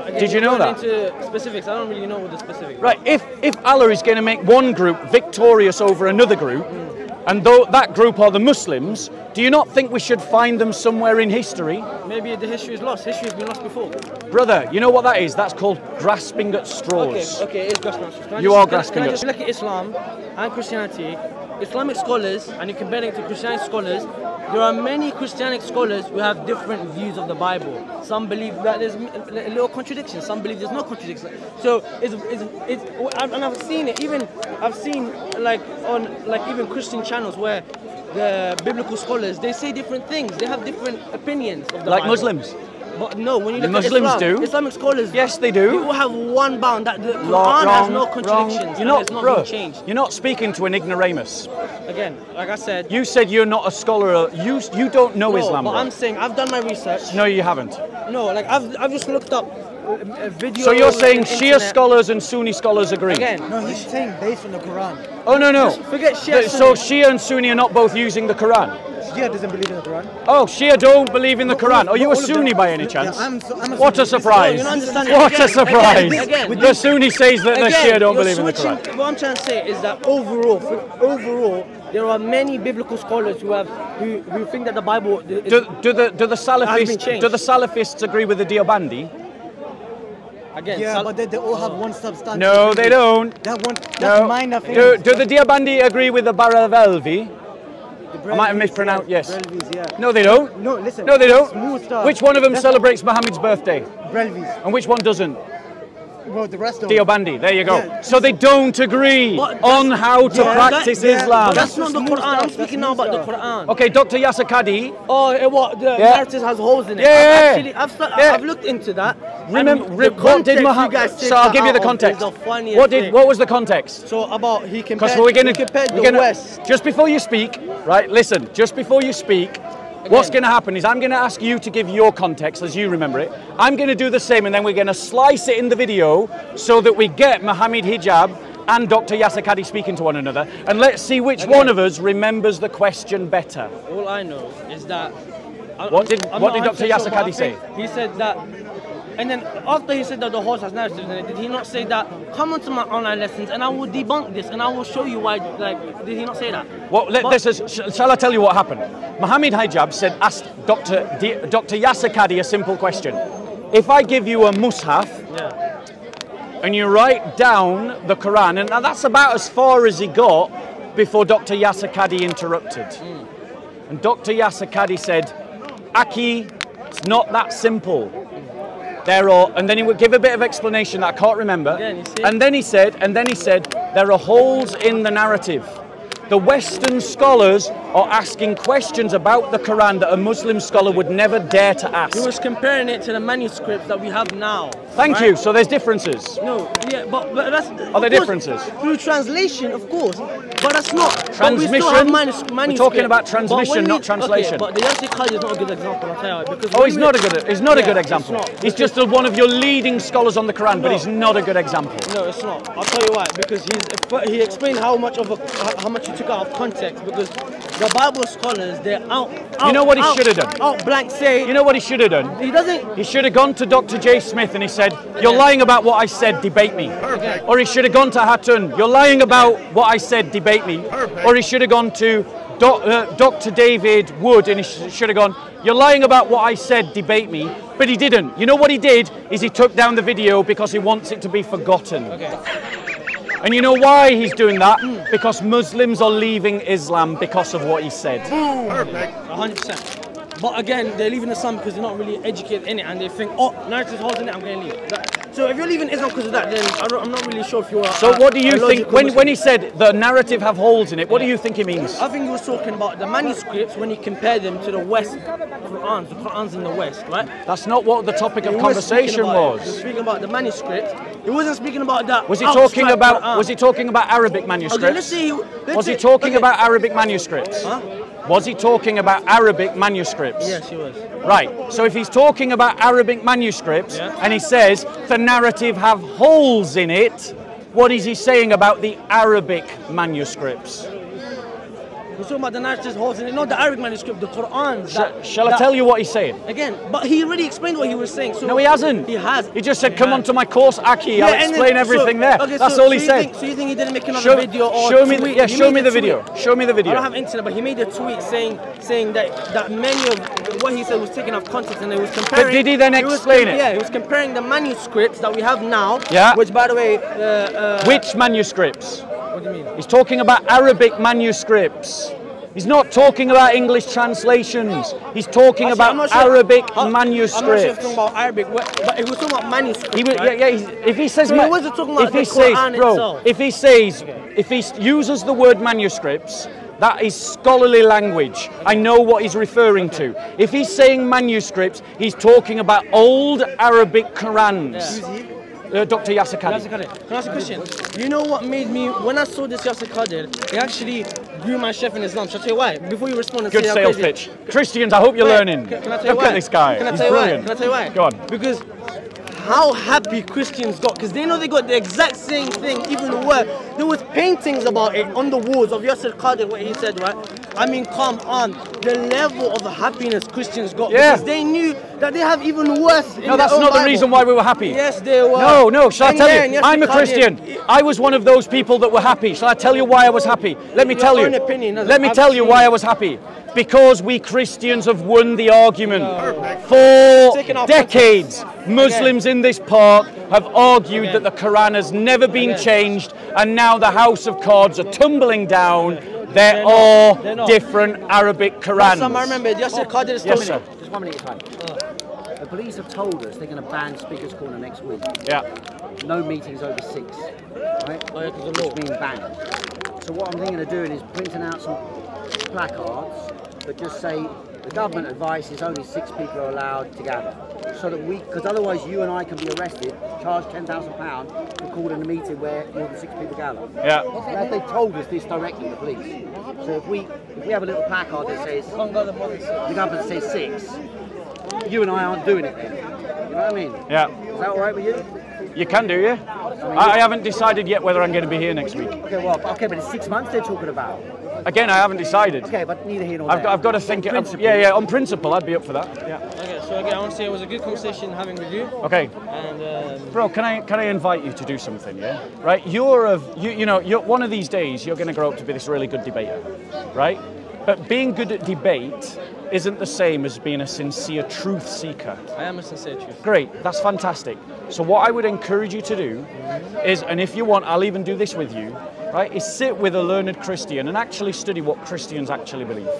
Again, Did you know that? Into specifics, I don't really know what the specifics. Right, if Allah is going to make one group victorious over another group, and though that group are the Muslims, do you not think we should find them somewhere in history? Maybe the history is lost. History has been lost before. Brother, you know what that is? That's called grasping at straws. Okay, it's grasping at straws. You are grasping at at straws. Look at Islam and Christianity. Islamic scholars, and you compare it to Christianity scholars, there are many Christianic scholars who have different views of the Bible. Some believe that there's a little contradiction. Some believe there's no contradiction. So and I've seen it. Even I've seen like on even Christian channels where the biblical scholars, they say different things. They have different opinions of the Like Bible. Muslims. But no, when you The look Muslims at Islam, do. Islamic scholars, Yes, they do. People have one bound that the Quran has no contradictions. You're not, it's not bro, being changed. you're not speaking to an ignoramus. Again, like I said, You said you're not a scholar. You don't know no, Islam, but bro. I'm saying I've done my research. No, you haven't. No, like I've just looked up a video. So you're saying on the Shia internet. scholars and Sunni scholars agree? Again, No, he's saying based on the Quran. Oh, no, no. Just forget Shia. So Shia and Sunni are not both using the Quran? Shia doesn't believe in the Quran. Oh, Shia don't believe in the Quran. Are you a All of them- Sunni by any Yeah, chance? I'm a What a Sunni. surprise. you're not understanding. What a Again, surprise. again, The Sunni says that the Shia don't you're believe in the Quran. switching- What I'm trying to say is that overall, there are many biblical scholars who think that the Bible is, Do the has been Salafists changed. agree with the Deobandi? again. Yeah, but they all have one substance. No, they don't. That's No. minor things. Do the Deobandi agree with the Baravelvi? I might have mispronounced. Yes. Brelvis, yeah. No, they don't. No, listen. No, they don't. Smooth stuff. Which one of them That's- celebrates Muhammad's birthday, Brelvis. and which one doesn't? Well, the rest of Deobandi. There you go. Yeah. So they don't agree But on how to yeah, practice that- yeah, Islam. but That's not the smooth Quran. I'm stuff, speaking that's now about the smooth Quran. Okay, Dr. Yasser Qadi. Oh, what the Yeah. narrative has holes in it. Yeah. I've looked into that. Remember, And the what did context you Muhammad? guys take So I'll that give you the out of context. is the funniest thing. What was the context? So about he Because compared, we're gonna, he compared we're the gonna- West. just before you speak, right? Listen, just before you speak, what's going to happen is I'm going to ask you to give your context as you remember it. I'm going to do the same, and then we're going to slice it in the video so that we get Mohammed Hijab and Dr. Yasser Qadi speaking to one another, and let's see which one of us remembers the question better. All I know is that. What did I'm Dr. not 100% Yasser sure, but I Qadi say? think He said that. And then after he said that the horse has narratives in it, did he not say that, come onto my online lessons and I will debunk this and I will show you why, like, did he not say that? Well, But- shall I tell you what happened? Mohammed Hijab said, ask Dr. Yasser Qadi a simple question. If I give you a mushaf Yeah. and you write down the Quran, and that's about as far as he got before Dr. Yasser Qadi interrupted. And Dr. Yasser Qadi said, Aki, it's not that simple. There are, and then he would give a bit of explanation that I can't remember. Yeah, and you see? And then he said, there are holes in the narrative. The Western scholars or asking questions about the Quran that a Muslim scholar would never dare to ask. He was comparing it to the manuscripts that we have now. Thank you. So there's differences. No, yeah, but that's... Are there differences? Through translation, of course. But that's not... Transmission? We're talking about transmission, not translation. Okay, but the Yasir Qadi is not a good example, I'll tell you. Because he's not a good example. He's just one of your leading scholars on the Quran, but he's not a good example. No, it's not. I'll tell you why. Because he explained how much he took out of context. Because the Bible scholars, they're out. You know what he should have done? Out blank say. You know what he should have done? He doesn't. He should have gone to Dr. J. Smith and he said, "You're lying about what I said. Debate me." Perfect. Or he should have gone to Hatun. "You're lying about what I said. Debate me." Perfect. Or he should have gone to Dr. David Wood and he should have gone, "You're lying about what I said. Debate me." But he didn't. You know what he did? Is he took down the video because he wants it to be forgotten. Okay. And you know why he's doing that? Because Muslims are leaving Islam because of what he said. Perfect. 100%. But again, they're leaving Islam because they're not really educated in it and they think, oh, narrative holes in it, I'm going to leave. So if you're leaving Islam because of that, then I'm not really sure if you're... So what do you think, when he said the narrative have holes in it, what do you think he means? I think he was talking about the manuscripts when he compared them to the West Qur'ans, the Qur'ans in the West, right? That's not what the topic of conversation was. He was speaking about the manuscripts. He wasn't speaking about that. Was he talking about Arabic manuscripts? Okay, was he talking about Arabic manuscripts? Huh? Was he talking about Arabic manuscripts? Yes, he was. Right. So if he's talking about Arabic manuscripts and he says the narrative have holes in it, what is he saying about the Arabic manuscripts? He's talking about the narrative holes in it, not the Arabic manuscript, the Qur'an. Shall I tell you what he's saying? Again, but he already explained what he was saying. So no, he hasn't. He has. He just said, "Come on to my course, Aki. I'll explain everything there." Okay, that's all he said. So you think he didn't make another video or tweet? Yeah, show me the video. Show me the video. I don't have internet, but he made a tweet saying that many of what he said was taken off context, and he was comparing. But did he then explain it? Yeah, he was comparing the manuscripts that we have now. Yeah. Which, by the way, which manuscripts? What do you mean? He's talking about Arabic manuscripts. He's not talking about English translations. He's talking about Arabic manuscripts. I'm not sure if he's talking about Arabic, but he was talking about manuscripts. If he says, so he wasn't talking about the Qur'an itself. If he uses the word manuscripts, that is scholarly language. I know what he's referring to. If he's saying manuscripts, he's talking about old Arabic Qur'ans. Yeah. Dr. Yasir Qadi. Can I ask a question? You know what made me, when I saw this Yasir Qadi, it actually grew my chef in Islam. Shall I tell you why? Before you respond and good sales pitch. Christians, I hope you're learning. Can I tell you Look why? at this guy. Can I He's tell you brilliant. why? Can I tell you why? Go on. Because how happy Christians got, because they know they got the exact same thing, even worse. There was paintings about it on the walls of Yasir Qadi, what he said, right? I mean, come on, the level of happiness Christians got, because they knew that they have even worse. No, that's not the reason why we were happy. Yes, they were. No, shall I tell you? I'm a Christian. I was one of those people that were happy. Shall I tell you why I was happy? Let me tell you. Let me tell you why I was happy. Because we Christians have won the argument. For decades, Muslims in this park have argued that the Quran has never been changed, and now the house of cards are tumbling down. There are different Arabic Qurans. I remember Yasir Qadi is yes, sir. Just 1 minute, time. The police have told us they're going to ban Speaker's Corner next week. Yeah. No meetings over 6, right? Which means banned. So what I'm thinking of doing is printing out some placards that just say the government advice is only 6 people are allowed to gather. So that because otherwise you and I can be arrested, charged £10,000 for calling a meeting where more than 6 people gather. Yeah. They told us this directly, the police. So if we have a little placard that says the government says 6, you and I aren't doing it then. You know what I mean? Yeah. Is that all right with you? You can do, yeah. I haven't decided yet whether I'm going to be here next week. Okay, but it's 6 months they're talking about. Again, I haven't decided. Okay, but neither here nor there. I've got to think. Yeah, on principle, I'd be up for that. Yeah. Okay, so again, I want to say it was a good conversation having with you. Okay. And bro, can I invite you to do something? Yeah. Right. You're one of these days you're going to grow up to be this really good debater, right? But being good at debate isn't the same as being a sincere truth seeker. I am a sincere truth. Great, that's fantastic. So what I would encourage you to do is, and if you want, I'll even do this with you, right, is sit with a learned Christian and actually study what Christians actually believe.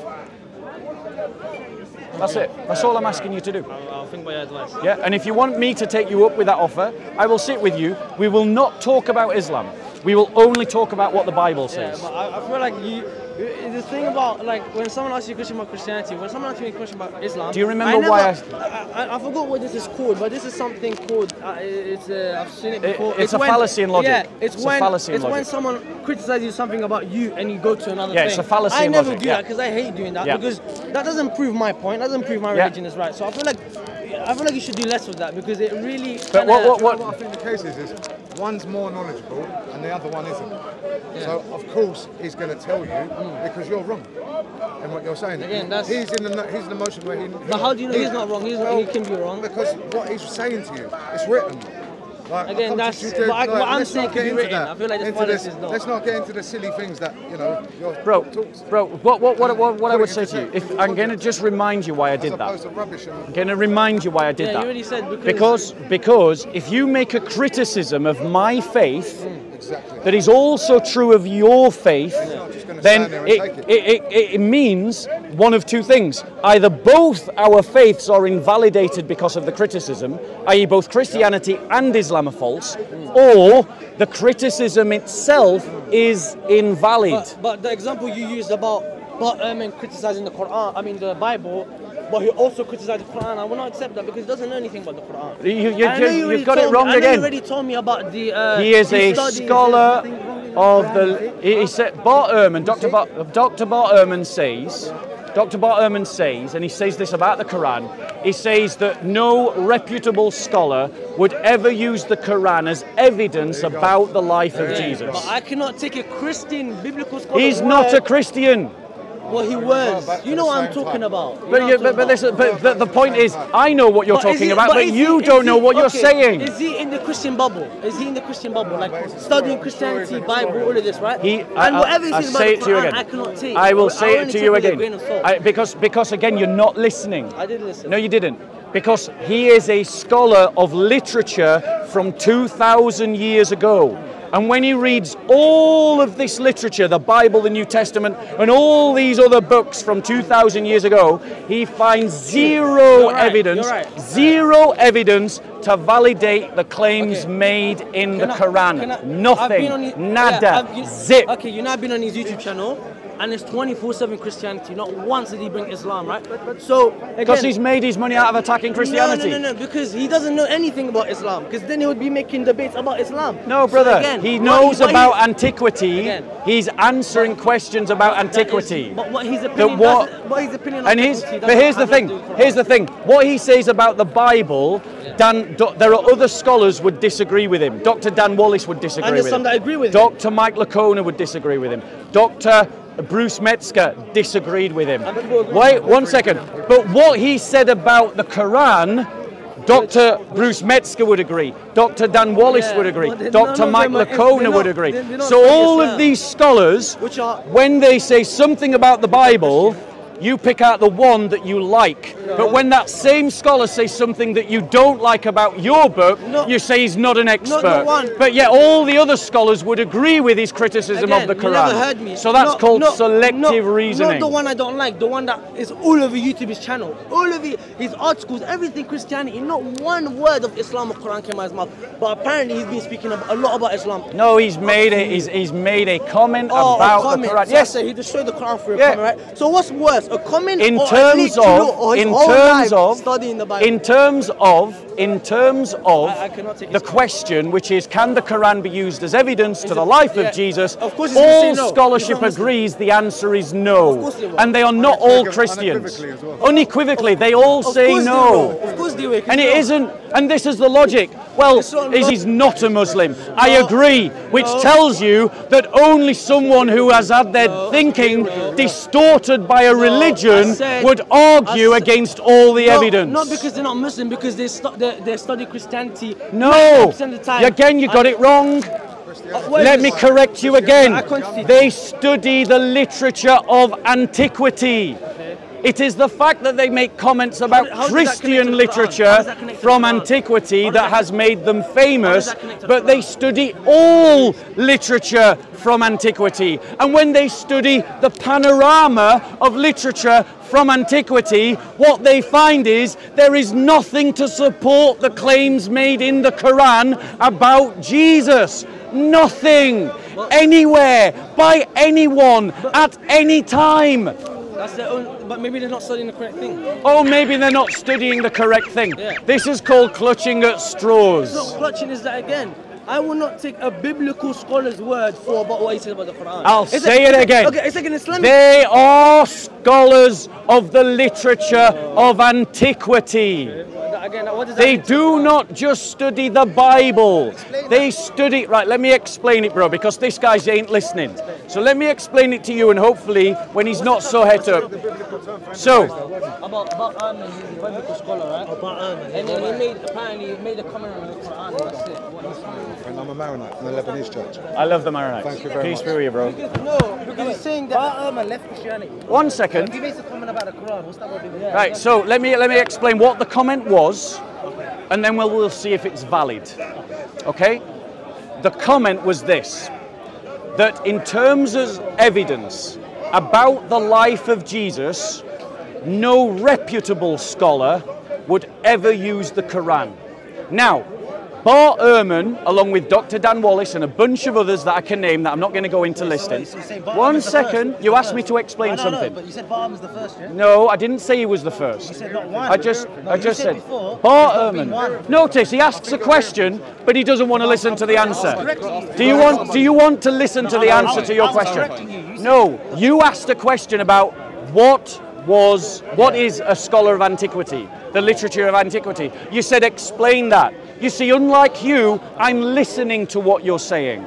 That's it. That's all I'm asking you to do. I'll think by your advice. Yeah, and if you want me to take you up with that offer, I will sit with you. We will not talk about Islam. We will only talk about what the Bible Yeah, says. but I feel like the thing about, like, when someone asks you a question about Christianity, when someone asks you a question about Islam. Do you remember why I forgot what this is called, but this is something called, I've seen it before. It's a fallacy in logic. Yeah, it's a fallacy in when logic. someone criticizes something about you and you go to another Yeah, thing. it's a fallacy I in never logic, do yeah. that because I hate doing that, Yeah. because that doesn't prove my point, that doesn't prove my religion is right. So I feel like you should do less of that, because it really. But what I think the case is one's more knowledgeable and the other one isn't. So of course he's going to tell you because you're wrong in what you're saying. Again, he's in the motion where he. But how do you know he's not wrong? He can be wrong. Because what he's saying to you, it's written. Like, Again, that's what I'm saying could be written. I feel like this fallacy is not. Let's not get into the silly things that Bro, what I would say to you, if I'm going to just remind you why I did that. I'm going to remind you why I did Yeah, that. you already said Because if you make a criticism of my faith exactly. that is also true of your faith, then it means one of two things. Either both our faiths are invalidated because of the criticism, i.e. both Christianity and Islam are false, or the criticism itself is invalid. But the example you used about criticizing the Qur'an, I mean the Bible, but he also criticized the Qur'an, I will not accept that because he doesn't know anything about the Qur'an. You've got it wrong I know again. you already told me about the... He is a scholar of the... He said, Bart Ehrman, Dr. Bart Ehrman says, and he says this about the Quran, he says that no reputable scholar would ever use the Quran as evidence about the life of Jesus. But I cannot take a Christian biblical scholar. He's not a Christian. Well, he was. You know what I'm talking about. But the point is, I know what you're talking about, but you don't know what you're saying. Is he in the Christian bubble? Is he in the Christian bubble? Like studying Christianity, Bible, all of this, right? I'll say it to you again. I cannot take. I will say it to you again. Because again, you're not listening. I did listen. No, you didn't. Because he is a scholar of literature from 2,000 years ago. And when he reads all of this literature, the Bible, the New Testament, and all these other books from 2,000 years ago, he finds zero evidence to validate the claims made in the Quran. Nothing. Nada. Zip. Okay, you know I've been on his YouTube channel, and it's 24/7 Christianity. Not once did he bring Islam, right? So because he's made his money out of attacking Christianity. No, because he doesn't know anything about Islam. Because then he would be making debates about Islam. No, brother. So again, he knows about antiquity. He's answering questions about antiquity. But what his opinion? What his opinion? And here's the thing. Here's the thing. What he says about the Bible, there are other scholars would disagree with him. Dr. Dan Wallace would disagree with him. And there's some that agree with him. Dr. Mike Lacona would disagree with him. Dr. Bruce Metzger disagreed with him. Wait 1 second. But what he said about the Quran, Dr. Bruce Metzger would agree. Dr. Dan Wallace would agree. Dr. Mike Lacona would agree. So all of these scholars, when they say something about the Bible, you pick out the one that you like. But when that same scholar says something that you don't like about your book, you say he's not an expert. But yet all the other scholars would agree with his criticism of the Quran. You never heard me. So that's called selective reasoning. Not the one I don't like, the one that is all over YouTube's channel. All of it, his articles, everything Christianity. Not one word of Islam or Quran came out of his mouth. But apparently he's been speaking a lot about Islam. No, he's made a comment about the Quran. Yes, he destroyed the Quran for a comment, right? So what's worse? A comment in or terms of studying the Bible? in terms of the question, which is, can the Quran be used as evidence to the life of Jesus? Of course, all scholarship agrees the answer is no, and they are not all Christians. Unequivocally, they all say no. Of course they will. And it isn't. And this is the logic. Well, he's not a Muslim. I agree, which tells you that only someone who has had their thinking distorted by a religion would argue against all the evidence. Not because they're not Muslim, because they study Christianity. No, 90% of the time. again, you got it wrong. Let me correct you again. They study the literature of antiquity. It is the fact that they make comments about Christian literature from antiquity that has made them famous, but they study all literature from antiquity. And when they study the panorama of literature from antiquity, what they find is there is nothing to support the claims made in the Quran about Jesus. Nothing. Anywhere, by anyone, at any time. That's their own, but maybe they're not studying the correct thing. Oh, maybe they're not studying the correct thing. Yeah. This is called clutching at straws. It's not clutching, is that again? I will not take a biblical scholar's word for about what he says about the Quran. I'll say it again. Okay, it's like an Islamic. They are scholars of the literature of antiquity. Again, what does that They mean? do not just study the Bible. They study, right, let me explain it, bro, because this guy ain't listening. So let me explain it to you, and hopefully when he's not so het up. So, About Ahmed, he's a biblical scholar, right? About Ahmed. And then he made a comment on the Quran, and that's it. And I'm a Maronite from the Lebanese church. I love the Maronites. Thank you very Peace much. be with you, bro. No, because he's saying that Ahmed left Christianity. 1 second. He makes a comment about the Quran. What's that got to do with it? Right, so let me explain what the comment was, and then we'll see if it's valid. Okay? The comment was this, that in terms of evidence about the life of Jesus, no reputable scholar would ever use the Quran. Now, Bart Ehrman, along with Dr. Dan Wallace and a bunch of others that I can name that I'm not going to go into listing. 1 second, you asked me to explain something. But you said Bart was the first, yeah? No, I didn't say he was the first. You said not one. I just said before, Bart there's not been Ehrman. one. Notice he asks a question, but he doesn't want to listen to the answer. Do you want to listen to the answer to your question? No, you asked a question about what is a scholar of antiquity, the literature of antiquity. You said explain that. You see, unlike you, I'm listening to what you're saying.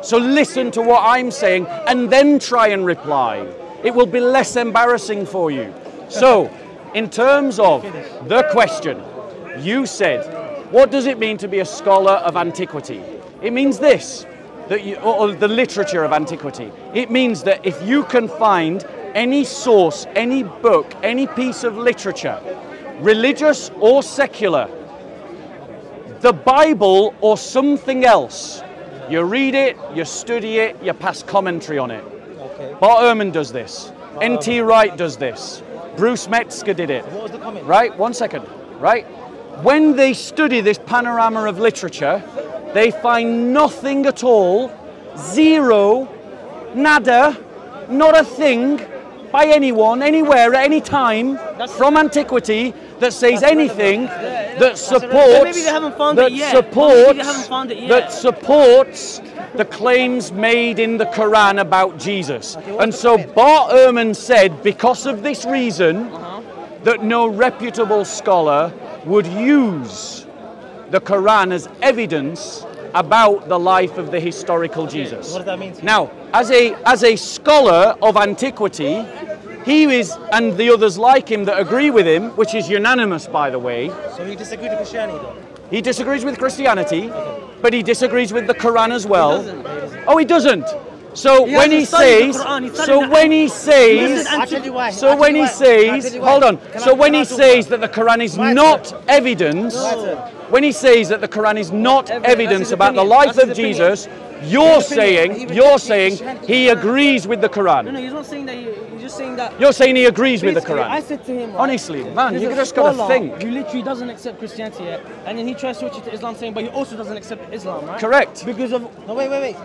So listen to what I'm saying and then try and reply. It will be less embarrassing for you. So, in terms of the question, you said, what does it mean to be a scholar of antiquity? It means this, or the literature of antiquity. It means that if you can find any source, any book, any piece of literature, religious or secular, the Bible or something else, you read it, you study it, you pass commentary on it. Okay. Bart Ehrman does this. N.T. Wright does this. Bruce Metzger did it. What was the comment? Right? 1 second. Right? When they study this panorama of literature, they find nothing at all, zero, nada, not a thing, by anyone, anywhere, at any time, from antiquity, that says anything that supports, Maybe they haven't found it yet. that supports the claims made in the Quran about Jesus. And so Bart Ehrman said, because of this reason, that no reputable scholar would use the Quran as evidence about the life of the historical Jesus. What does that mean to you? Now, as a scholar of antiquity, he is, and the others like him that agree with him, which is unanimous, by the way. So he disagreed with Christianity, though? He disagrees with Christianity, but he disagrees with the Quran as well. He doesn't. Oh, he doesn't. So He when he hasn't studied says, the Quran, he studied so the- when he says, I'll tell you why. so when he says, hold on. So when he says that the Quran is not evidence, when he says that the Quran is not evidence about the life of Jesus, you're saying he agrees with the No, Quran. he's not saying that. He's just saying that. You're saying he agrees with the Basically, I Quran. said to him, right, Honestly, man, there's you a just gotta scholar think. who literally doesn't accept Christianity yet, and then he tries to switch it to Islam, saying, but he also doesn't accept Islam, right? Correct. Because of No, wait.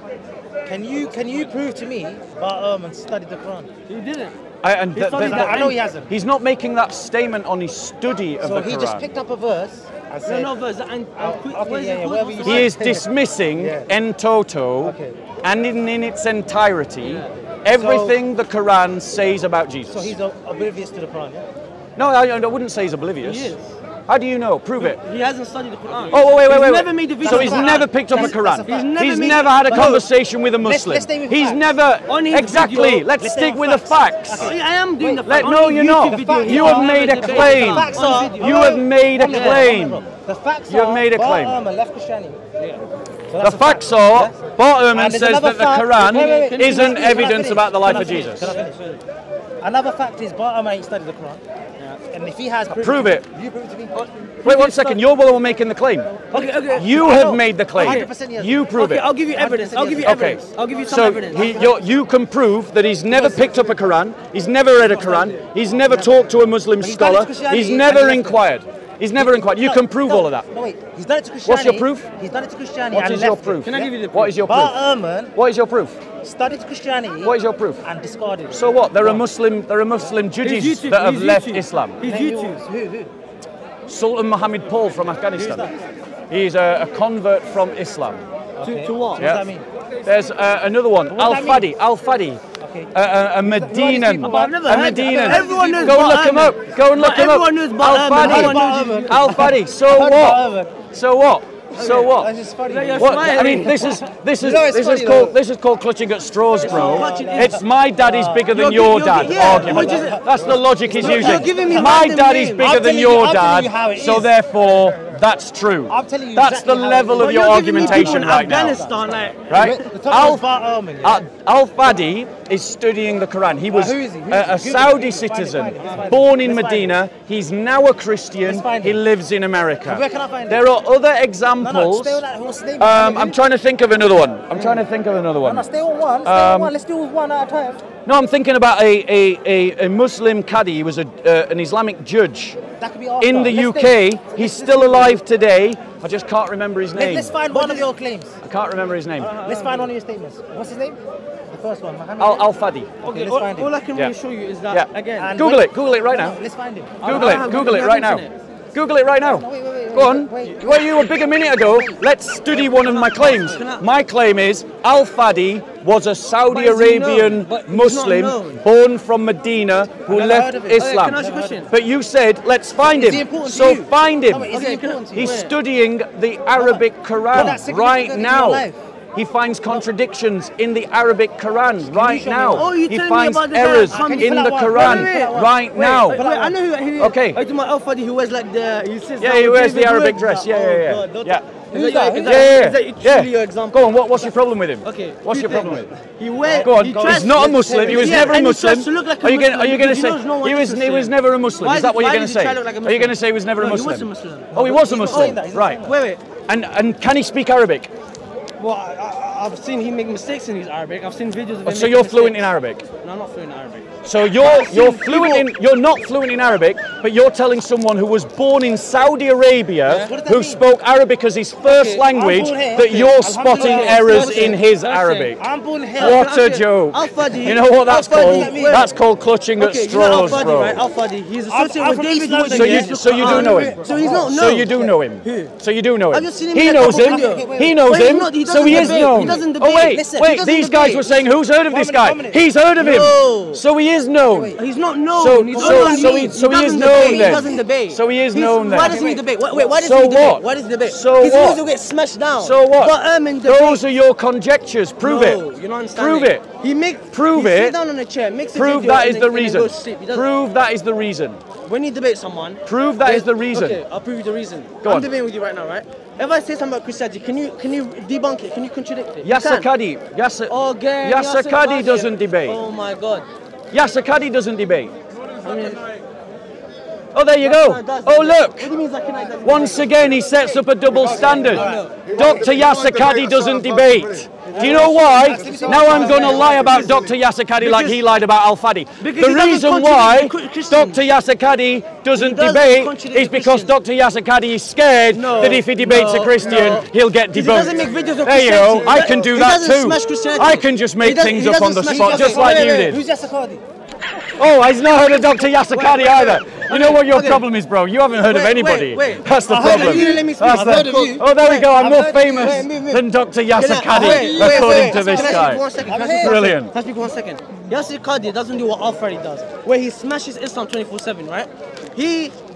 Can you prove to me Bart studied the Quran? he didn't. I know he hasn't. He's not making that statement on his study of So the he just Quran. picked up a verse and said, No, verse and whatever you He is dismissing en toto Okay. and in its entirety everything the Quran says about Jesus. So he's oblivious to the Quran, yeah? No, I wouldn't say he's oblivious. He is. How do you know? Prove it. He hasn't studied the Quran. Oh, wait. He's never made a video. So he's on never Quran. picked up a Quran. He's never He's made- had a conversation with a Muslim. let's stay with He's facts. never On his exactly. video- Let's let's stick stay with on the facts. facts. I am doing the Let, on no, his you're YouTube not. video, You he have made a debate claim. on Facts video. are- You have made a claim. The facts You have are made a claim. Bart left Christianity. So The that's a facts fact. are, Bart Ehrman And there's says another that the fact- Quran wait, isn't can I evidence finish? about the life Can I of finish? Jesus. Can I finish? Another fact is Bart ain't studied the Quran. And if he has Prove it. You prove it to me. Wait 1 second. You're the one making the claim. Okay. You have made the claim. 100% he has. You prove Okay, it. I'll give you evidence. I'll give you Okay. evidence. I'll give you some So evidence. you can prove that he's never picked up a Quran, he's never read a Quran, he's never talked to a Muslim scholar, Christianity he's and never he left it. inquired. He's never inquired. You can prove all of that. No, wait. He's done it to Christianity. What's your proof? He's done it to Christianity. What and is your left proof? Can I give you the proof? What is your proof? Bar What is your proof? studied to Christianity. What is your proof? And discarded it. So what? There are Muslim judges that have left Islam. He's YouTube. Who? Sultan Mohammed Paul from Afghanistan. He's a convert from Islam. To what? Yeah. What does that mean? There's another one, Al does that mean? Fadi. Al Fadi. Okay. A Medinan. I've never A heard Medinan. that. Everyone knows Go and Bar look him Ahmed. up. Go and look him up. Everyone knows Bar Al Ahmed. Everyone Fadi. knows Al Fadi. So Bar what? Ahmed. So what? So what? That's just funny. Yeah, What? smiling. I mean, this is called clutching at straws, bro. clutching- It's my dad is bigger than You're your gi- dad you're gi- yeah, argument. which is- That's the logic he's You're using. giving me My random dad is names. bigger I'm than telling your you dad, how it so is. therefore that's true. I'm telling you That's the exactly how level it of is. your You're giving me people argumentation in right now. Afghanistan, like, Right? The top one's Bar Ahmed, yeah? Al Fadi is studying the Quran. He was who is he? Who is a he? Saudi Let's find it, citizen, let's find it. born in Let's find Medina. He's now a Christian. Let's find He it. lives in America. Where can I find it? There are other No, examples. stay on that. What's the name? I'm trying to think of another one. No, stay on one. Stay on one. Let's do one at a time. No, I'm thinking about a Muslim Qadi. He was an Islamic judge That could be after. in the Let's UK. stay- He's still alive today. I just can't remember his name. Let's find one of your claims. I can't remember his name. Let's find one of your statements. What's his name? The first one. Mohammed. Al Fadi. Okay, let's all, find it. all I can Yeah. really show you is that, Yeah. again, And Google wait- it. Google it right now. Let's find it. Google it. Google it right now. Google it right now. wait, Go on. wait. Well, you were big a minute ago. Let's study one of my claims. My claim is Al Fadi was a Saudi But is he Arabian known? But he's Muslim not known. born from Medina who never left heard of it. Islam. Can I ask you a question? But you said, let's find Is he him. important to So you? find him. No, is he important to you? He's Where? studying the Arabic But Quran that's right significant in your now. life. He finds contradictions in the Arabic Quran right show me now. one? Oh, you're He telling me finds about the guy errors that comes- in Can the you pull out one? Quran Wait, right now. Wait, I know who. Okay. Are you talking about Al Fadi who wears like the? He sits Yeah, down he with wears the David Arabic Webb? dress. Yeah, Oh, yeah, yeah. God, don't- Yeah. Is Who's that that? is Yeah, that truly your example? Go on, what's your problem with him? Okay. What's two your problem with things. him? He wears. Go on. He He's tries- not a Muslim. He was Yeah, never a and he Muslim. tries to look like a Are you going Muslim to because he say knows no one he is was Muslim. never a Muslim? Why Is that is- what you're why going to does he say? try to look like a Are you going to Muslim? say he was never a No, he Muslim? was a Muslim. Oh, he was a He's not Muslim. saying that, he's not Right. saying Wait. And can he speak Arabic? Well, I've seen him make mistakes in his Arabic. I've seen videos of him. So making you're fluent in mistakes. Arabic. No, I'm not fluent in Arabic. So you're not fluent in Arabic, but you're telling someone who was born in Saudi Arabia, What does that who mean? spoke Arabic as his first language, born here. that Okay. you're spotting Alhamdulillah. errors Okay. in his That's it. Arabic. I'm born here. What a joke. Al Fadi. You know what that's Al Fadi, called? wait. That's called clutching at Okay, you know Al straws, Fadi, bro. right? Al Fadi. He's associated I'm with from David East Wood. London, So yeah. you do know him. So he's not known. So you do know him. Who? So you do know him. I've just seen him He in a knows couple him. videos. He knows But he's him. not- he So doesn't he is debate. known. He doesn't Oh debate. wait, Listen, he wait. doesn't These guys debate. were saying, who's heard of this guy? One minute. He's heard of him. No. So he is known. He's not known. So He's so not so known. he is doesn't known debate. then. He doesn't debate. So he is He's- known then. Why doesn't he debate? Wait, why doesn't So he debate? what? Why does he debate? So His what? videos will get smashed down. So what? But debate. Those are your conjectures. Prove No, it. you're not understanding. Prove it. Prove he it. Sit down on a chair, makes a Prove video, that is and the then reason. goes to sleep. He doesn't- Prove that is the reason. When you debate someone, Prove that is the reason. Okay, I'll prove you the reason. Go I'm on. debating with you right now, right? If I say something about Christianity, can you debunk it? Can you contradict it? You Yasser can. Qadi. Yasser Again, Yasser Qadi doesn't debate. Oh my God. Yasser Qadi doesn't debate. I mean, Oh, there you go. that's- Oh, look. What do you mean that can I? Once again, he sets up a double standard. Dr. Yasser Qadi doesn't debate. Do you know why? Now I'm going to lie about Dr. Yasser Qadi like he lied about Al Fadi. Because The he doesn't reason why contradict Christians. Dr. Yasser Qadi doesn't He doesn't debate contradict is because Christians. Dr. Yasser Qadi is scared No, that if he debates a no, Christian, no. he'll get He debunked. doesn't make videos of There you go. Christianity. I can do He that doesn't too. smash Christianity. I can just make He doesn't- things he up on doesn't the smash- spot, just like you did. Who's Yasser Qadi? Oh, he's not heard of Dr. Yasser Qadi either. You know what your okay. problem is, bro? You haven't heard of Wait, anybody. wait. That's the I've heard of problem. you, let me speak. That's I've the- heard of you. Oh, there we go. I'm I've more heard of you. famous Wait. than Dr. Yasser Wait, Qadi, wait, according wait. to this Can I guy. speak 1 second? Can I I'm speak here. 1 Brilliant. second? Can I speak 1 second? Yasser Qadi doesn't do what Al Fadi does, where he smashes Islam 24/7, right?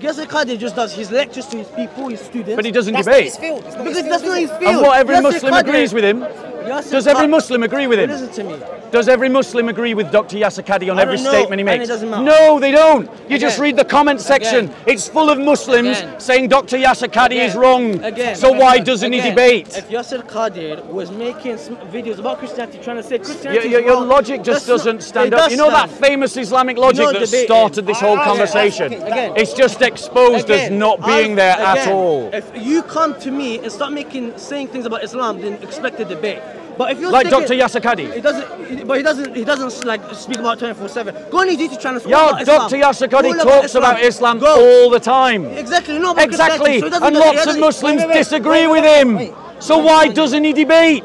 Yasser Qadi just does his lectures to his people, his students. But he doesn't That's not debate. his field. It's not because his that's field, not is his it? field. And what, every Yasser Muslim Qadi- agrees with him? Yasser Does every Qadi- Muslim agree with him? Listen to me. Does every Muslim agree with Dr. Yasser Qadi on I every don't know, statement he and makes? it doesn't matter. No, they don't. You just Again. read the comment section. Again. It's full of Muslims Again. saying Dr. Yasser Qadi is Again. wrong. Again. So why doesn't he Again. debate? If Yasser Qadi was making videos about Christianity, trying to say Christianity, Your logic just doesn't stand up. You know that famous Islamic logic You're that debating. started this whole Okay, conversation? again. It's just exposed as not being there at all. If you come to me and start saying things about Islam, then expect a debate. But if you're like sticking, Dr. Yasser Qadi. He doesn't like speak about 24/7. Go on his YouTube channel. Yo, Dr. Yasser Qadi talks about Islam all the time. Exactly, no, exactly. So and lots of Muslims disagree with him. So why doesn't he debate?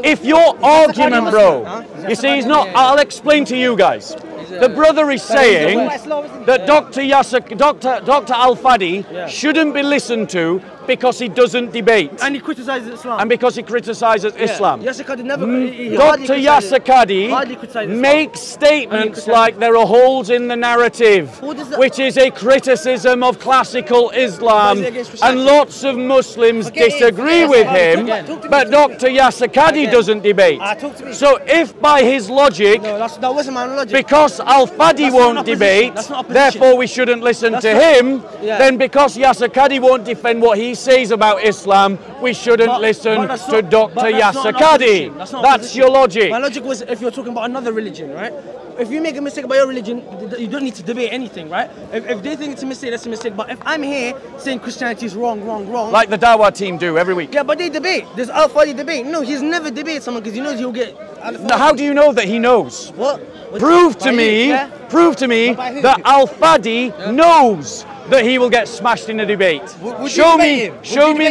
If your argument, bro, you see, he's not. I'll explain to you guys. The brother is saying that Dr. Al-Fadi shouldn't be listened to because he doesn't debate. And he criticizes Islam. And because he criticizes Islam. Yasser Qadi never. Dr. Yasser Qadi makes statements like there are holes in the narrative, which is a criticism of classical Islam. And lots of Muslims disagree with him, but Dr. Yasser Qadi doesn't debate. So if by his logic, that wasn't my logic. because Al-Fadi won't debate, therefore we shouldn't listen to him, then because Yasser Qadi won't defend what he says about Islam, we shouldn't listen to Dr. Yasser Qadi. That's your logic. My logic was if you're talking about another religion, right? If you make a mistake about your religion, you don't need to debate anything, right? If they think it's a mistake, that's a mistake. But if I'm here saying Christianity is wrong, like the Dawa team do every week. Yeah, but they debate. There's Al-Fadi debate. No, he's never debated someone because he knows he'll get. Now, how do you know that he knows? What? Prove to me that Al-Fadi knows that he will get smashed in a debate. Show me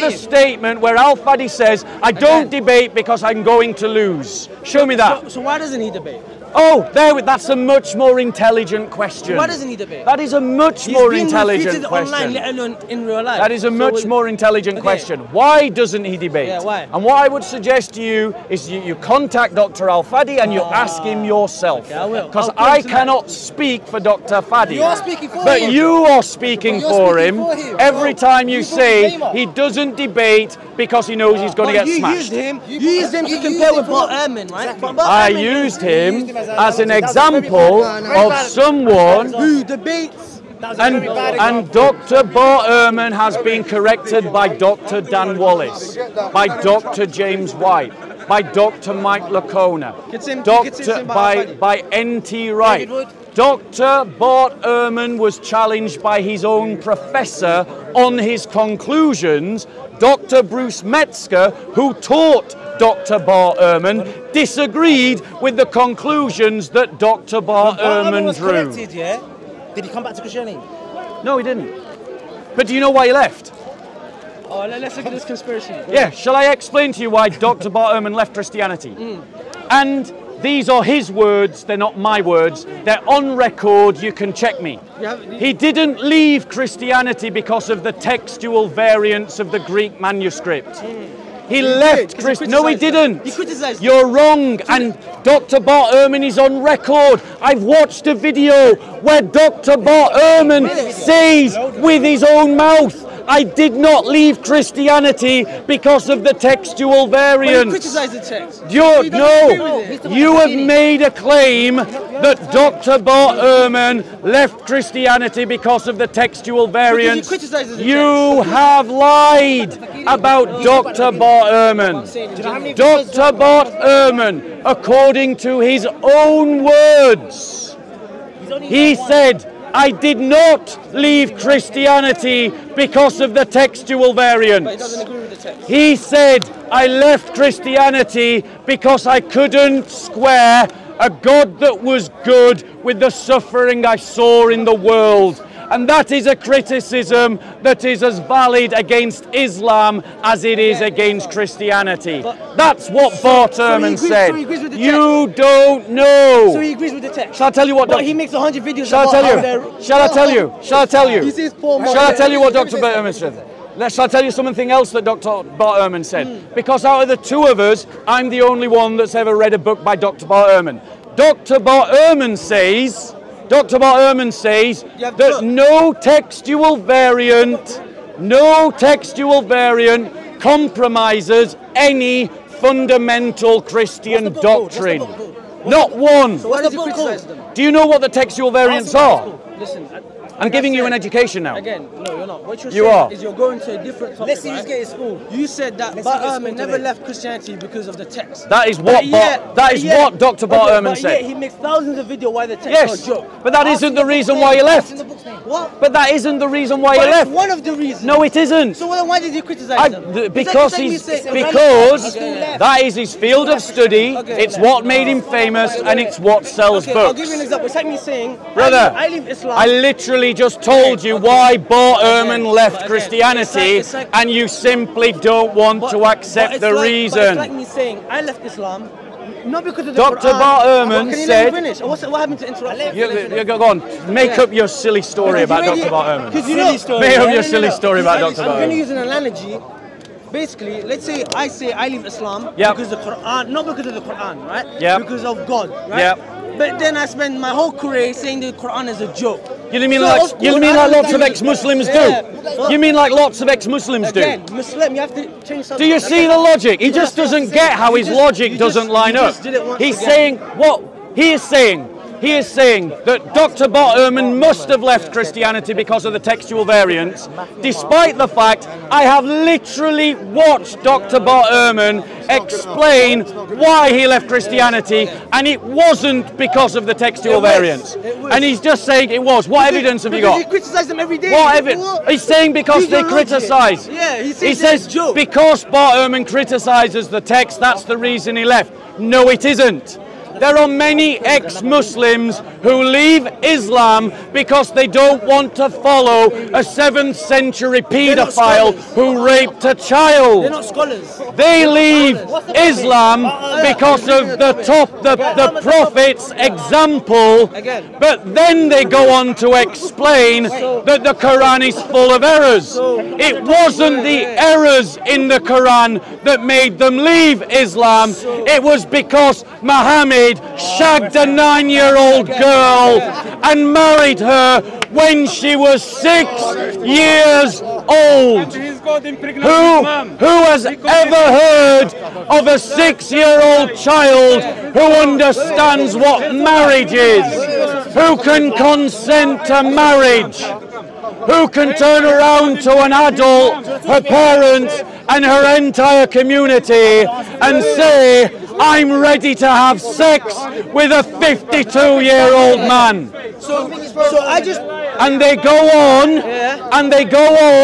the statement where Al-Fadi says, I don't debate because I'm going to lose. Show me that. So why doesn't he debate? Oh, that's a much more intelligent question. Why doesn't he debate? That is a much more intelligent question. Online, let alone in real life. That is a much more intelligent question. Why doesn't he debate? Yeah, why? And what I would suggest to you is you contact Dr. Al-Fadi and you ask him yourself. Yeah, I will. Because I cannot speak for Dr. Fadi. You are speaking for him. But you are speaking for him every time you say he doesn't debate because he knows he's going to get smashed. You used him to compare with Bart Ehrman, right? I used him as an example of someone who debates. And Dr. Bart Ehrman has been corrected by Dr. Dan Wallace, by Dr. James White, by Dr. Mike Lacona, by N.T. Wright. Dr. Bart Ehrman was challenged by his own professor on his conclusions. Dr. Bruce Metzger, who taught Dr. Bart Ehrman, disagreed with the conclusions that Dr. Bart Ehrman drew. Corrected, yeah? Did he come back to Christianity? No, he didn't. But do you know why he left? Oh, let's look at this conspiracy. Yeah, shall I explain to you why Dr. Bart Ehrman left Christianity? And these are his words, they're not my words. They're on record, you can check me. He didn't leave Christianity because of the textual variants of the Greek manuscript. He left Christianity. No, he didn't. He criticized. You're wrong. And Dr. Bart Ehrman is on record. I've watched a video where Dr. Bart Ehrman says with his own mouth, I did not leave Christianity because of the textual variants. He criticized the text. You have made a claim that Dr. Bart Ehrman left Christianity because of the textual variants. You have lied about Dr. Bart Ehrman. Dr. Bart Ehrman, according to his own words, he said, I did not leave Christianity because of the textual variants. But he doesn't agree with the text. He said, I left Christianity because I couldn't square a God that was good with the suffering I saw in the world. And that is a criticism that is as valid against Islam as it is against Christianity. That's what Bart Ehrman said. You don't know. So he agrees with the text. Shall I tell you what? But he makes 100 videos. Shall I tell you? Shall I tell you? Shall I tell you? He says Paul. Shall I tell you what Dr. Bart Ehrman said? Shall I tell you something else that Dr. Bart Ehrman said? Because out of the two of us, I'm the only one that's ever read a book by Dr. Bart Ehrman. Dr. Bart Ehrman says that no textual variant compromises any fundamental Christian doctrine. Not one. So why does he criticize them? Do you know what the textual variants are? Listen, I'm giving you an education now. Again, no, you're not. What you're You saying are. is you're going to a different topic. Let's see who's getting school. You said that Bart Ehrman never left Christianity because of the text. That is what what Dr. Bart Ehrman said. He makes thousands of videos why the text Yes, is a joke. but that isn't the reason why he left. What? But that isn't the reason why he But it's left. one of the reasons. No, it isn't. So then why did he criticize them? Because that is his field of study. It's what made him famous, and it's what sells Okay, I'll books. give you an example. It's like me saying, Brother, I leave Islam. I literally just told you why Bart Ehrman left But Christianity, it's like- and you simply don't want But- to but accept it's the like- reason. But it's like me saying, I left Islam, not because of the Dr. Qur'an. Bart Ehrman Can you said- let me finish? What happened to interrupt? You go on. Make up your silly story about Dr. Bart Ehrman. Because you know, Make up your silly story about Dr. I'm Bart going to Ehrman. use an analogy. Basically, let's say I leave Islam Yep. because of the Quran, not because of the Quran, right? Yep. Because of God, right? Yep. But then I spend my whole career saying the Quran is a joke. You mean So, like of you course, mean I like lots of understand ex-Muslims Yeah. do? You mean like lots of ex-Muslims do? Again, Muslim, you have to change something. Do you see the logic? He just doesn't get how his logic doesn't line up. He's saying what he is saying. He is saying that Dr. Bart Ehrman must have left Christianity because of the textual variants, despite the fact I have literally watched Dr. Bart Ehrman explain why he left Christianity, and it wasn't because of the textual variants. And he's just saying it was. What evidence have you Because he got? criticizes them every day. What evidence? He's saying because Use they your logic. criticise. Yeah, he He says says it's a joke. because Bart Ehrman criticises the text, that's the reason he left. No, it isn't. There are many ex-Muslims who leave Islam because they don't want to follow a 7th century paedophile who raped a child. They're not scholars. They leave Islam because of the Prophet's example, but then they go on to explain that the Quran is full of errors. It wasn't the errors in the Quran that made them leave Islam. It was because Muhammad shagged a 9-year-old girl and married her when she was 6 years old. Who has ever heard of a 6-year-old child who understands what marriage is? Who can consent to marriage? Who can turn around to an adult, her parents and her entire community and say, I'm ready to have sex with a 52-year-old man? So I just... And they go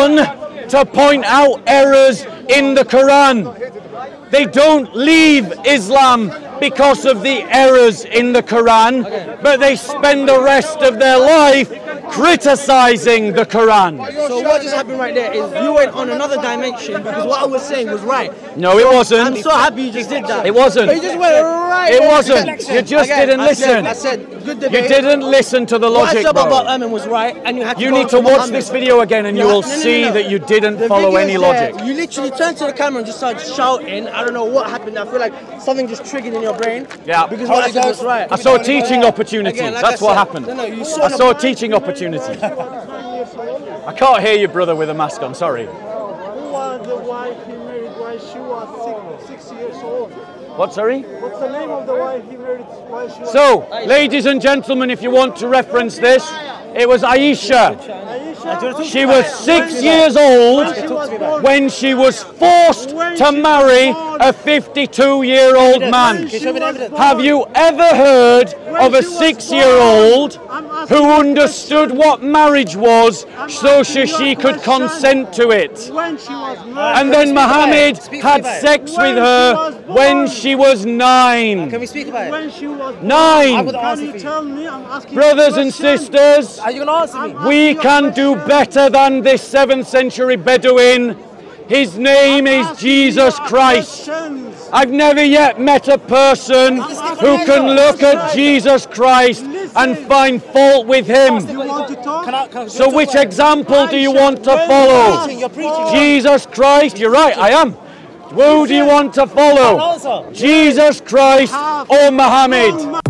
on to point out errors in the Quran. They don't leave Islam because of the errors in the Quran, but they spend the rest of their life criticizing the Quran. So what just happened right there is you went on another dimension because what I was saying was right. No, it wasn't. I'm so happy you just did that. It wasn't. But you just went right. It wasn't. You just didn't listen. I said good You debate. didn't listen to the What I logic, said about bro. Bart Ehrman was right, and you had to You go need to watch Muhammad. this video again and you will see that you didn't The follow video any is logic. there. You literally turned to the camera and just started shouting. I don't know what happened. I feel like something just triggered in your brain. Yeah. Because what I said was right. I saw teaching opportunities. Again, like That's I what said, happened. no, you saw I the- saw a teaching opportunity. I can't hear you, brother, with a mask on. Sorry. Who was the wife he married while she was 6 years old? What, sorry? What's the name of the wife he married while she was... So, ladies and gentlemen, if you want to reference this, it was Aisha. She was 6 years old when she was forced to marry a 52-year-old man. Have you ever heard of a 6-year-old who understood what marriage was so she could consent to it? And then Muhammad had sex with her when she was 9. Can we speak about it? When she was... 9! Can you tell me? I'm asking Brothers and sisters, Are you going to answer me? we can do better than this 7th century Bedouin. His name is Jesus Christ. I've never yet met a person who can look at Jesus Christ and find fault with him. You want to talk? So which example do you want to follow? You're preaching. Jesus Christ? You're right, I am. Who do you want to follow? Jesus Christ or Muhammad?